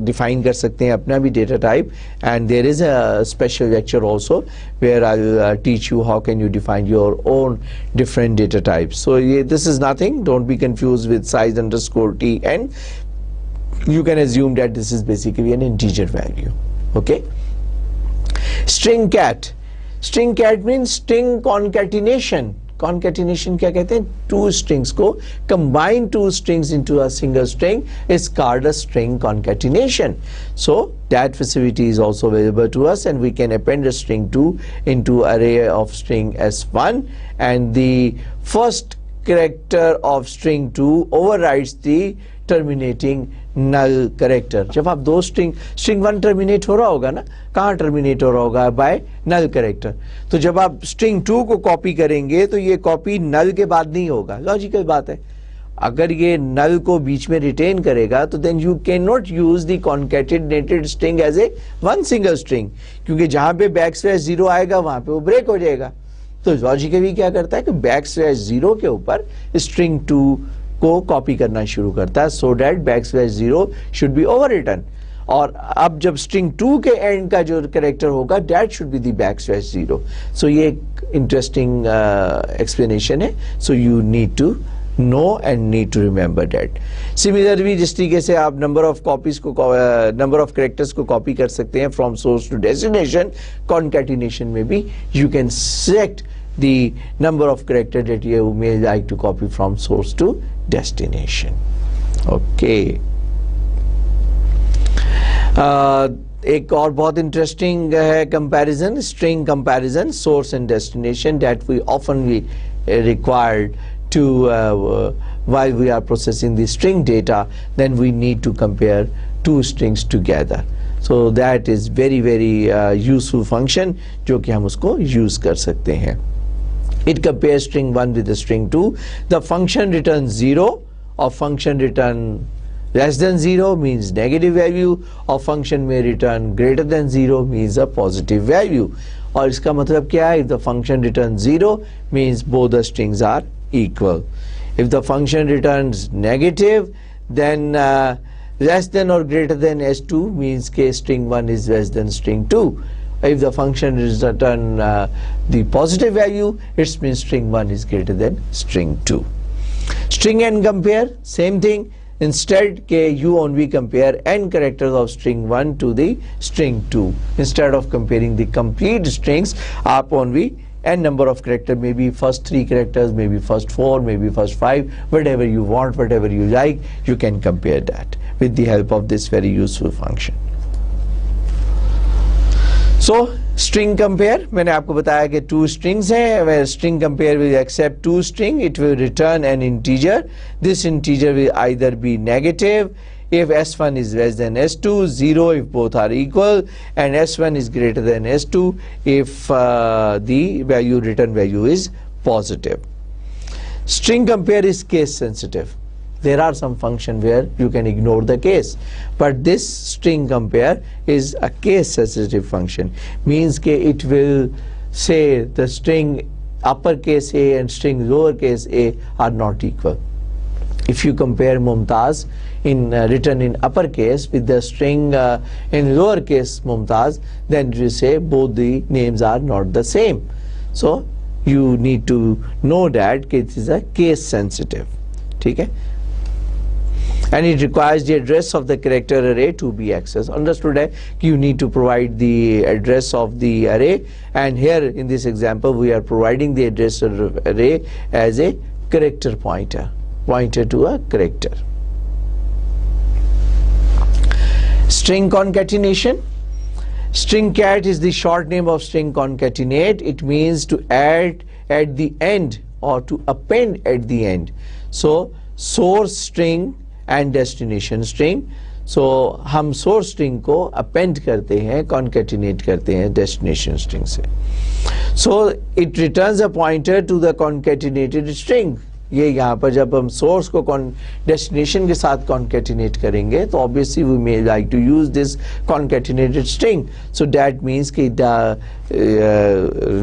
[SPEAKER 1] define कर सकते हैं अपना भी data type, and there is a special lecture also where I'll teach you how can you define your own different data types. So this is nothing. Don't be confused with size underscore t n. You can assume that this is basically an integer value. Okay. String cat. String cat means string concatenation. Concatenation क्या कहते हैं? Two strings को combine two strings into a single string is called a string concatenation. So that facility is also available to us, and we can append a string 2 into array of string s1, and the first character of string 2 overrides the terminating null character. जब आप दो string 1 terminate हो रहा होगा ना, कहाँ terminate हो रहा होगा? by null character. तो जब आप string 2 को copy करेंगे तो ये copy null के बाद नहीं होगा. लॉजिकल बात है. अगर ये null को बीच में retain करेगा तो then you cannot use the concatenated string as a one single string, क्योंकि जहाँ पे backslash 0 आएगा वहाँ पे वो break हो जाएगा. तो लॉजिकली क्या करता है कि backslash 0 के ऊपर string 2 को कॉपी करना शुरू करता है, so that backslash 0 should be overwritten. और अब जब string 2 के एंड का जो कैरेक्टर होगा that should be the backslash 0. So ये एक interesting explanation है. So you need to know and need to remember that. Similarly, जिस तरीके से आप number of copies को number of characters को copy कर सकते हैं from source to destination, concatenation में भी you can select the number of characters that you may like to copy from source to destination. Okay. एक और बहुत इंटरेस्टिंग है comparison, string comparison, source and destination, that we oftenly required to while we are processing the string data, then we need to compare two strings together. So that is very useful function जो कि हम उसको use कर सकते हैं. It compares string 1 with the string 2. The function returns 0 or function return less than 0 means negative value, or function may return greater than 0 means a positive value. और इसका मतलब क्या है? If the function returns 0 means both the strings are equal. If the function returns negative, then less than or greater than s2 means के string 1 is less than string 2. If the function return the positive value, it means string 1 is greater than string 2. String and compare, same thing. Instead you only compare n characters of string 1 to the string 2. Instead of comparing the complete strings, आप only n number of characters, maybe first 3 characters, maybe first 4, maybe first 5, whatever you want, whatever you like, you can compare that with the help of this very useful function. So string compare, मैंने आपको बताया कि 2 strings हैं. Where string compare will accept 2 strings, it will return an integer. This integer will either be negative if s1 is less than s2, 0 if both are equal, and s1 is greater than s2 if the value return value is positive. String compare is case sensitive. There are some functions where you can ignore the case, but this string compare is a case sensitive function. Means that it will say the string uppercase A and string lowercase a are not equal. If you compare Mumtaz in written in uppercase with the string in lowercase Mumtaz, then you say both the names are not the same. So you need to know that it is a case sensitive. ठीक है? And it requires the address of the character array to be accessed. Understood है कि you need to provide the address of the array, and here in this example we are providing the address of the array as a character pointer to a character. String concatenation. String cat is the short name of string concatenate. It means to add at the end or to append at the end. So source string and destination string. So हम source string को append करते हैं, concatenate करते हैं destination string से. So it returns a pointer to the concatenated string. ये यहाँ पर जब हम source को destination के साथ concatenate करेंगे, तो obviously we may like to use this concatenated string. So that means कि the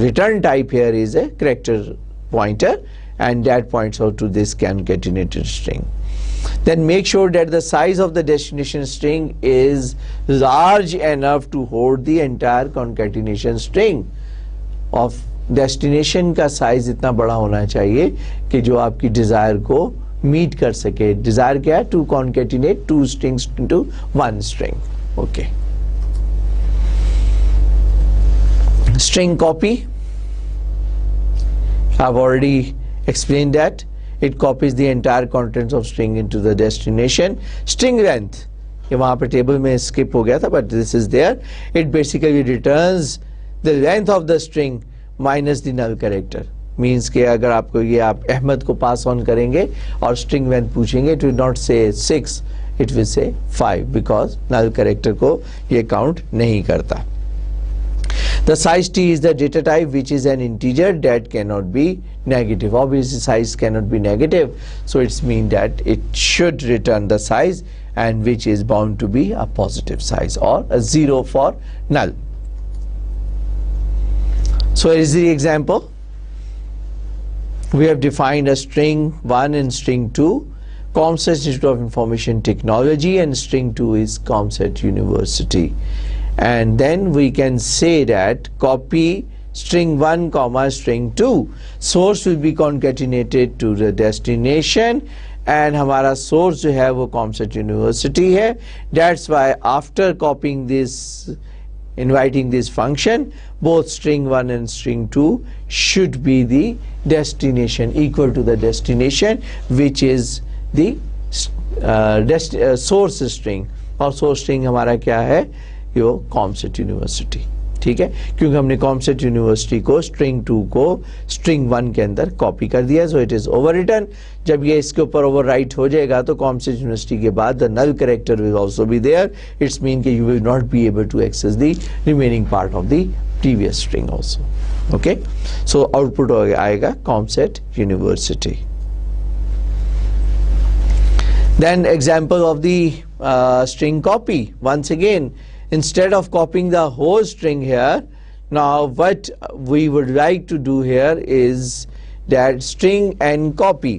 [SPEAKER 1] return type here is a character pointer, and that points out to this concatenated string. Then make sure that the size of the destination string is large enough to hold the entire concatenation string. Of destination का size इतना बड़ा होना चाहिए कि जो आपकी desire को meet कर सके. Desire क्या है? To concatenate 2 strings into 1 string. Okay. String copy. I've already explained that. It copies the entire contents of string into the destination. String length, ये वहाँ पर table में skip हो गया था, but this is there. It basically returns the length of the string minus the null character. Means कि अगर आपको ये आप अहमद को pass on करेंगे और string length पूछेंगे, it will not say 6, it will say 5 because null character को ये count नहीं करता. The size t is the data type, which is an integer that cannot be negative. Obviously size cannot be negative, so it's mean that it should return the size, and which is bound to be a positive size or a 0 for null. So here is the example. We have defined a string 1 and string 2. ComSci Institute of Information Technology, and string 2 is ComSci University. And then we can say that copy string 1 comma string 2. Source will be concatenated to the destination, and हमारा source जो है वो ComSci University है. That's why after copying this inviting this function, both string 1 and string 2 should be the destination, equal to the destination, which is the source string. और source string हमारा क्या है? यो COMSATS university, ठीक है, क्योंकि हमने COMSATS university को string 2 को स्ट्रिंग 1 के अंदर कॉपी कर दिया, so it is overwritten. जब ये इसके ऊपर ओवर राइट हो जाएगा तो कॉमसेट यूनिवर्सिटी के बाद the null character will also be there. It's mean कि you will not be able to access the remaining part of the previous string also. Okay, so output आएगा COMSATS university. Then example of the string copy. Once again, instead of copying the whole string here, now what we would like to do here is that string and copy.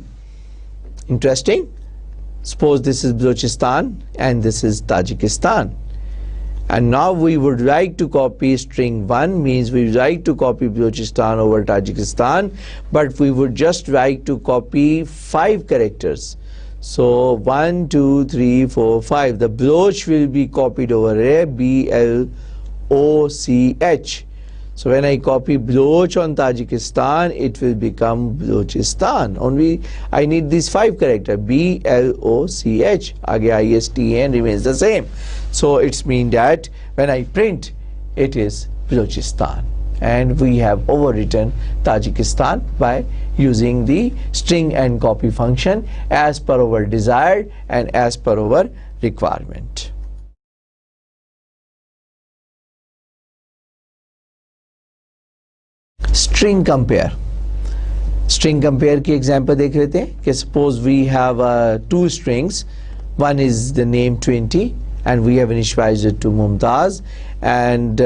[SPEAKER 1] Interesting. Suppose this is Balochistan and this is Tajikistan. And now we would like to copy string 1, means we would like to copy Balochistan over Tajikistan, but we would just like to copy 5 characters. So 1, 2, 3, 4, 5. The Baloch will be copied over here, B-L-O-C-H. So when I copy Baloch on Tajikistan, it will become Balochistan. Only I need these 5 characters, B-L-O-C-H. Aage I-S-T-N remains the same. So it's mean that when I print, it is Balochistan. And we have overwritten Tajikistan by using the string and copy function as per our desired and as per our requirement. String compare. String compare की example देख लेते हैं कि suppose we have 2 strings. One is the name 20 and we have initialized it to Mumtaz, and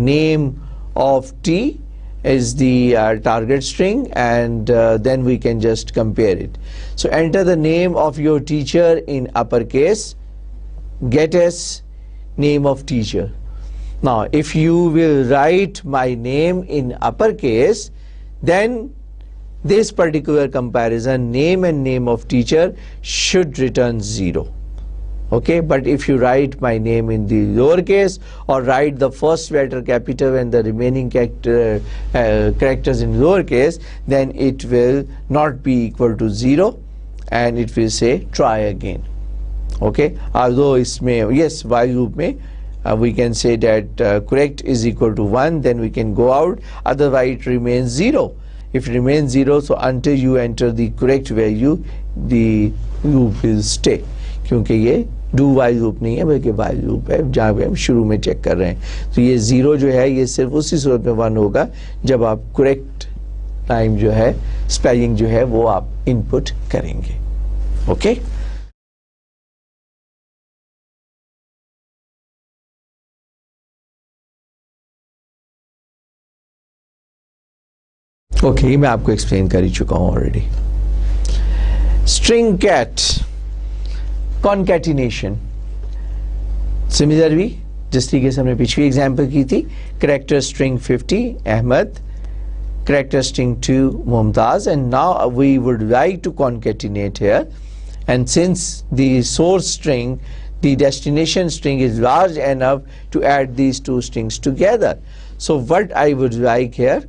[SPEAKER 1] name of T is the target string, and then we can just compare it. So enter the name of your teacher in uppercase, get S name of teacher. Now if you will write my name in uppercase, then this particular comparison, name and name of teacher, should return 0. Okay, but if you write my name in the lowercase or write the first letter capital and the remaining characters in lowercase, then it will not be equal to 0 and it will say try again. Okay, although इसमें yes while loop में we can say that correct is equal to 1, then we can go out, otherwise it remains 0. If it remains 0, so until you enter the correct value, the loop will stay. क्योंकि ये do while loop नहीं है बल्कि while loop है, जहाँ पे हम शुरू में चेक कर रहे हैं. तो ये 0 जो है ये सिर्फ उसी सूरत में 1 होगा जब आप करेक्ट टाइम जो है स्पेलिंग जो है वो आप इनपुट करेंगे. ओके, ओके, मैं आपको एक्सप्लेन कर ही चुका हूँ already. String cat concatenation. Similarly, जिस तरीके से हमने पिछली एग्जाम्पल की थी, character string 50 Ahmed, character string 2 Mumtaz, and now we would like to concatenate here, and since the source string, the destination string is large enough to add these 2 strings together. So what I would like here,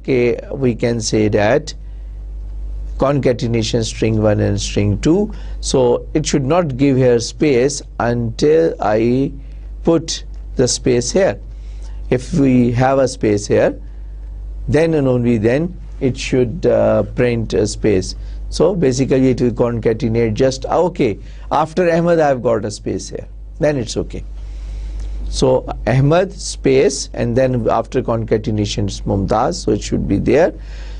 [SPEAKER 1] we can say that concatenation string 1 and string 2, so it should not give here space until I put the space here. If we have a space here, then and only then it should print a space. So basically it will concatenate just okay. After Ahmed I have got a space here, then it's okay. So Ahmed space and then after concatenation is Mumtaz, so it should be there.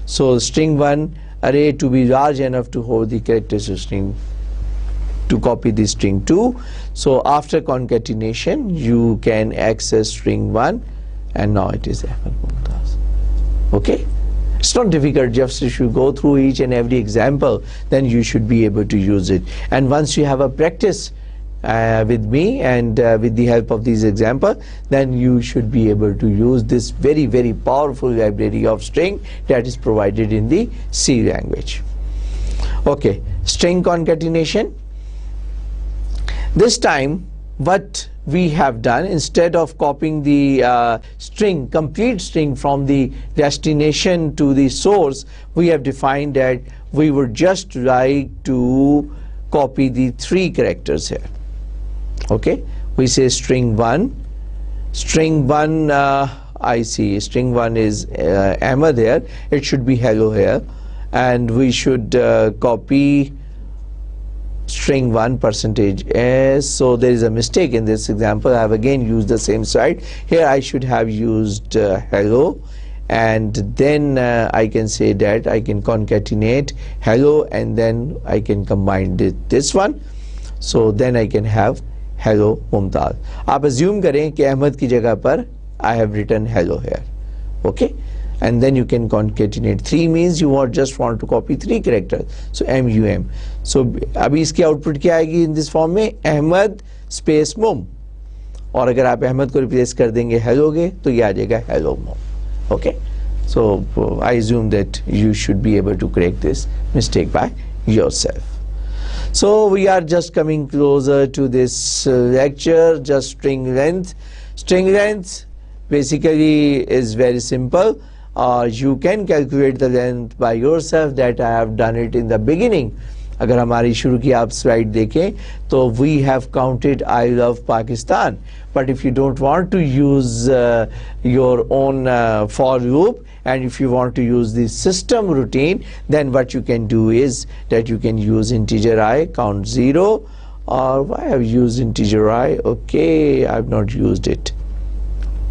[SPEAKER 1] So string 1 array to be large enough to hold the characters of string, to copy the string 2. So after concatenation you can access string 1 and now it is Ahmed Mumtaz. Okay, it's not difficult, just if you go through each and every example then you should be able to use it. And once you have a practice with me and with the help of these examples, then you should be able to use this very, very powerful library of string that is provided in the C language. Okay, string concatenation. This time what we have done, instead of copying the string, complete string from the destination to the source, we have defined that we would just like to copy the 3 characters here. Okay, we say string 1. String 1, I see string 1 is Ahmed here, it should be hello here, and we should copy string 1 %s. So there is a mistake in this example. I have again used the same site. Here I should have used hello, and then I can say that I can concatenate hello, and then I can combine this one. So then I can have hello Mumtaz. आप assume करें कि अहमद की जगह पर I have written hello here. Okay, and then you can concatenate. 3 means you just want to copy 3 characters. So MUM. So अभी इसकी output क्या आएगी in this form में? Ahmad space mum. और अगर आप अहमद को replace कर देंगे hello के, तो ये आ जाएगा hello mum. Okay, so I assume that you should be able to correct this mistake by yourself. So we are just coming closer to this lecture. Just string length. String length basically is very simple. You can calculate the length by yourself. That I have done it in the beginning. अगर हमारी शुरू की आप slide देखें तो we have counted I love Pakistan. But if you don't want to use your own for loop, and if you want to use the system routine, then what you can do is that you can use integer I, count 0, or why I have used integer I? Okay, I have not used it.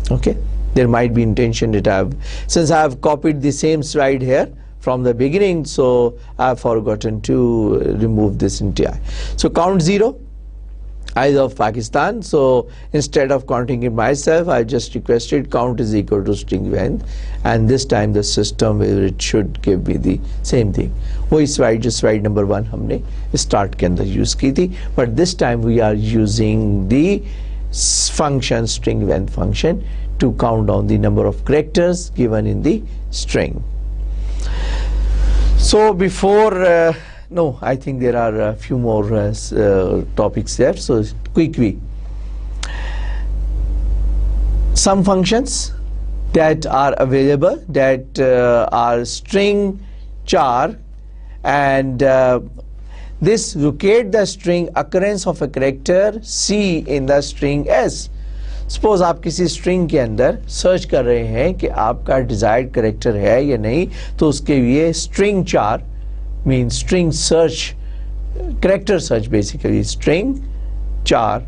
[SPEAKER 1] Okay, there might be intention that I have, since I have copied the same slide here from the beginning, so I have forgotten to remove this integer. So count 0, I love Pakistan. So instead of counting it myself, I just requested count is equal to string length, and this time the system it should give me the same thing. वही slide जो slide number 1 हमने start के अंदर use की थी, but this time we are using the function string length function to count down the number of characters given in the string. So before no, I think there are a few more topics there, so quickly. Some functions that are available that are string char, and this locate the string occurrence of a character C in the string S. Suppose आप किसी string के अंदर search कर रहे हैं कि आपका desired character है या नहीं, तो उसके लिए string char means string search, character search basically. String char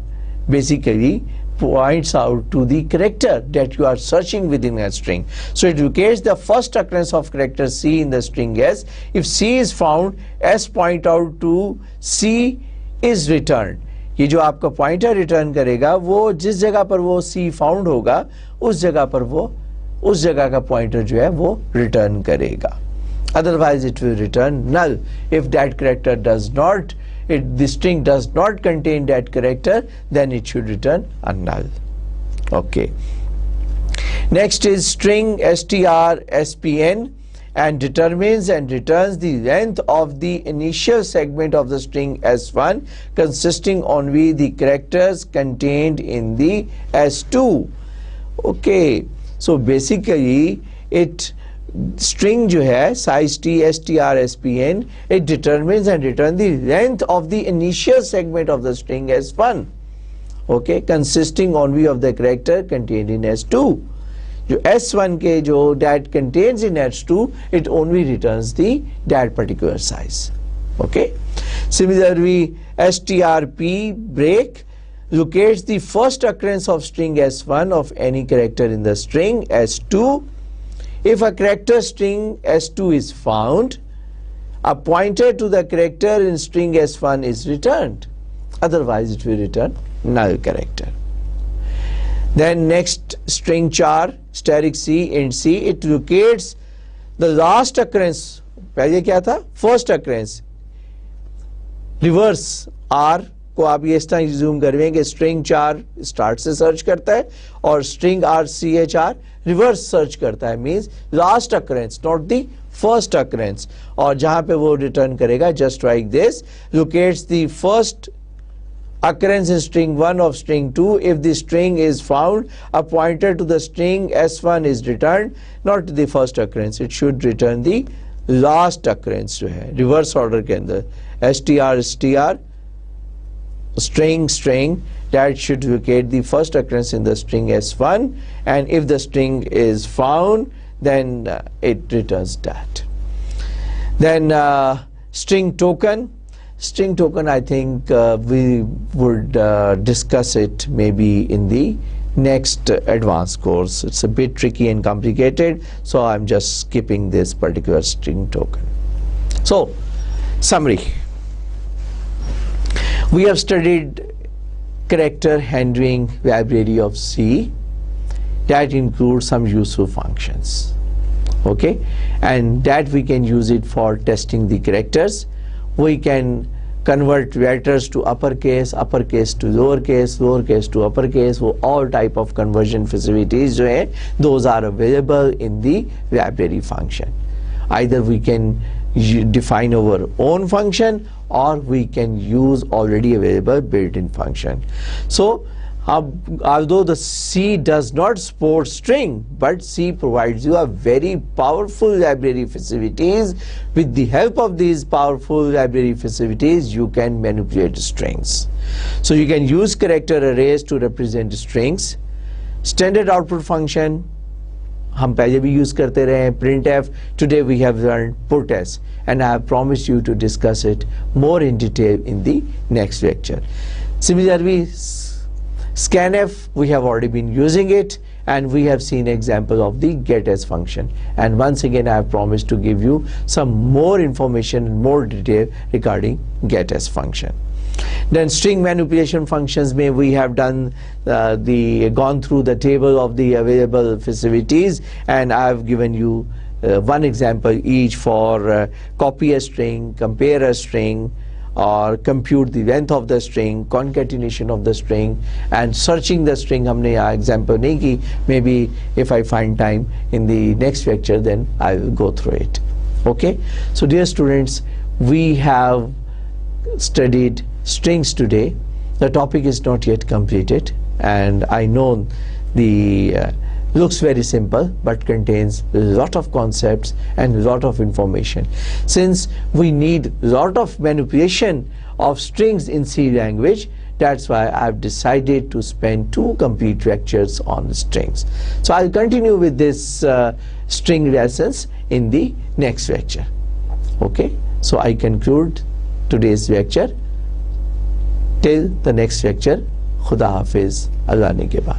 [SPEAKER 1] basically points out to the character that you are searching within a string. So it locates the first occurrence of character C in the string S. If C is found, S point out to C is returned. ये जो आपका pointer return करेगा, वो जिस जगह पर वो C found होगा, उस जगह पर वो उस जगह का pointer जो है वो return करेगा. Otherwise it will return null. If that character does not, the string does not contain that character, then it should return a null. Okay. Next is string strspn, and determines and returns the length of the initial segment of the string S1 consisting only the characters contained in the S2. Okay. So basically it string जो है size t strspn, it determines and returns the length of the initial segment of the string S1, okay, consisting only of the character contained in S2. जो S1 के जो that contains in S2, it only returns the that particular size. Okay. Similarly, strp break locates the first occurrence of string S1 of any character in the string S2. If a character string S2 is found, a pointer to the character in string S1 is returned. Otherwise it will return null character. Then next string char, steric C and C, it locates the last occurrence. पहले क्या था? First occurrence. Reverse R को आप ये इस तरह zoom करेंगे, string char start से search करता है और string RCHR reverse search करता है, means last occurrence, not the first occurrence. और जहाँ पे वो return करेगा just like this, locates the first occurrence in string 1 of string 2. If the string is found, a pointer to the string S1 is returned, not the first occurrence. It should return the last occurrence जो है reverse order के अंदर str string that should locate the first occurrence in the string S1, and if the string is found, then it returns that. Then string token. String token, I think we would discuss it maybe in the next advanced course. It's a bit tricky and complicated, so I'm just skipping this particular string token. So, summary. We have studied character handling library of C that includes some useful functions. Okay, and that we can use it for testing the characters. We can convert letters to uppercase to lowercase to uppercase. So all type of conversion facilities जो है, those are available in the library function. Either we can define our own function, or we can use already available built-in function. So although the C does not support string, but C provides you a very powerful library facilities. With the help of these powerful library facilities, you can manipulate strings. So you can use character arrays to represent strings. Standard output function हम पहले भी use करते रहे हैं, printf. Today we have learned putS, and I have promised you to discuss it more in detail in the next lecture. Similarly, scanf, we have already been using it, and we have seen example of the getS function. And once again, I have promised to give you some more information and more detail regarding getS function. Then string manipulation functions, may we have done gone through the table of the available facilities, and I have given you one example each for copy a string, compare a string, or compute the length of the string, concatenation of the string, and searching the string. हमने यहाँ example नहीं की. Maybe if I find time in the next lecture, then I will go through it. Okay. So dear students, we have studied strings today. The topic is not yet completed, and I know the looks very simple, but contains a lot of concepts and a lot of information. Since we need a lot of manipulation of strings in C language, that's why I've decided to spend 2 complete lectures on strings. So I'll continue with this string lessons in the next lecture. Okay, so I conclude today's lecture. Till the next lecture, Khuda Hafiz, Allah Nigeban.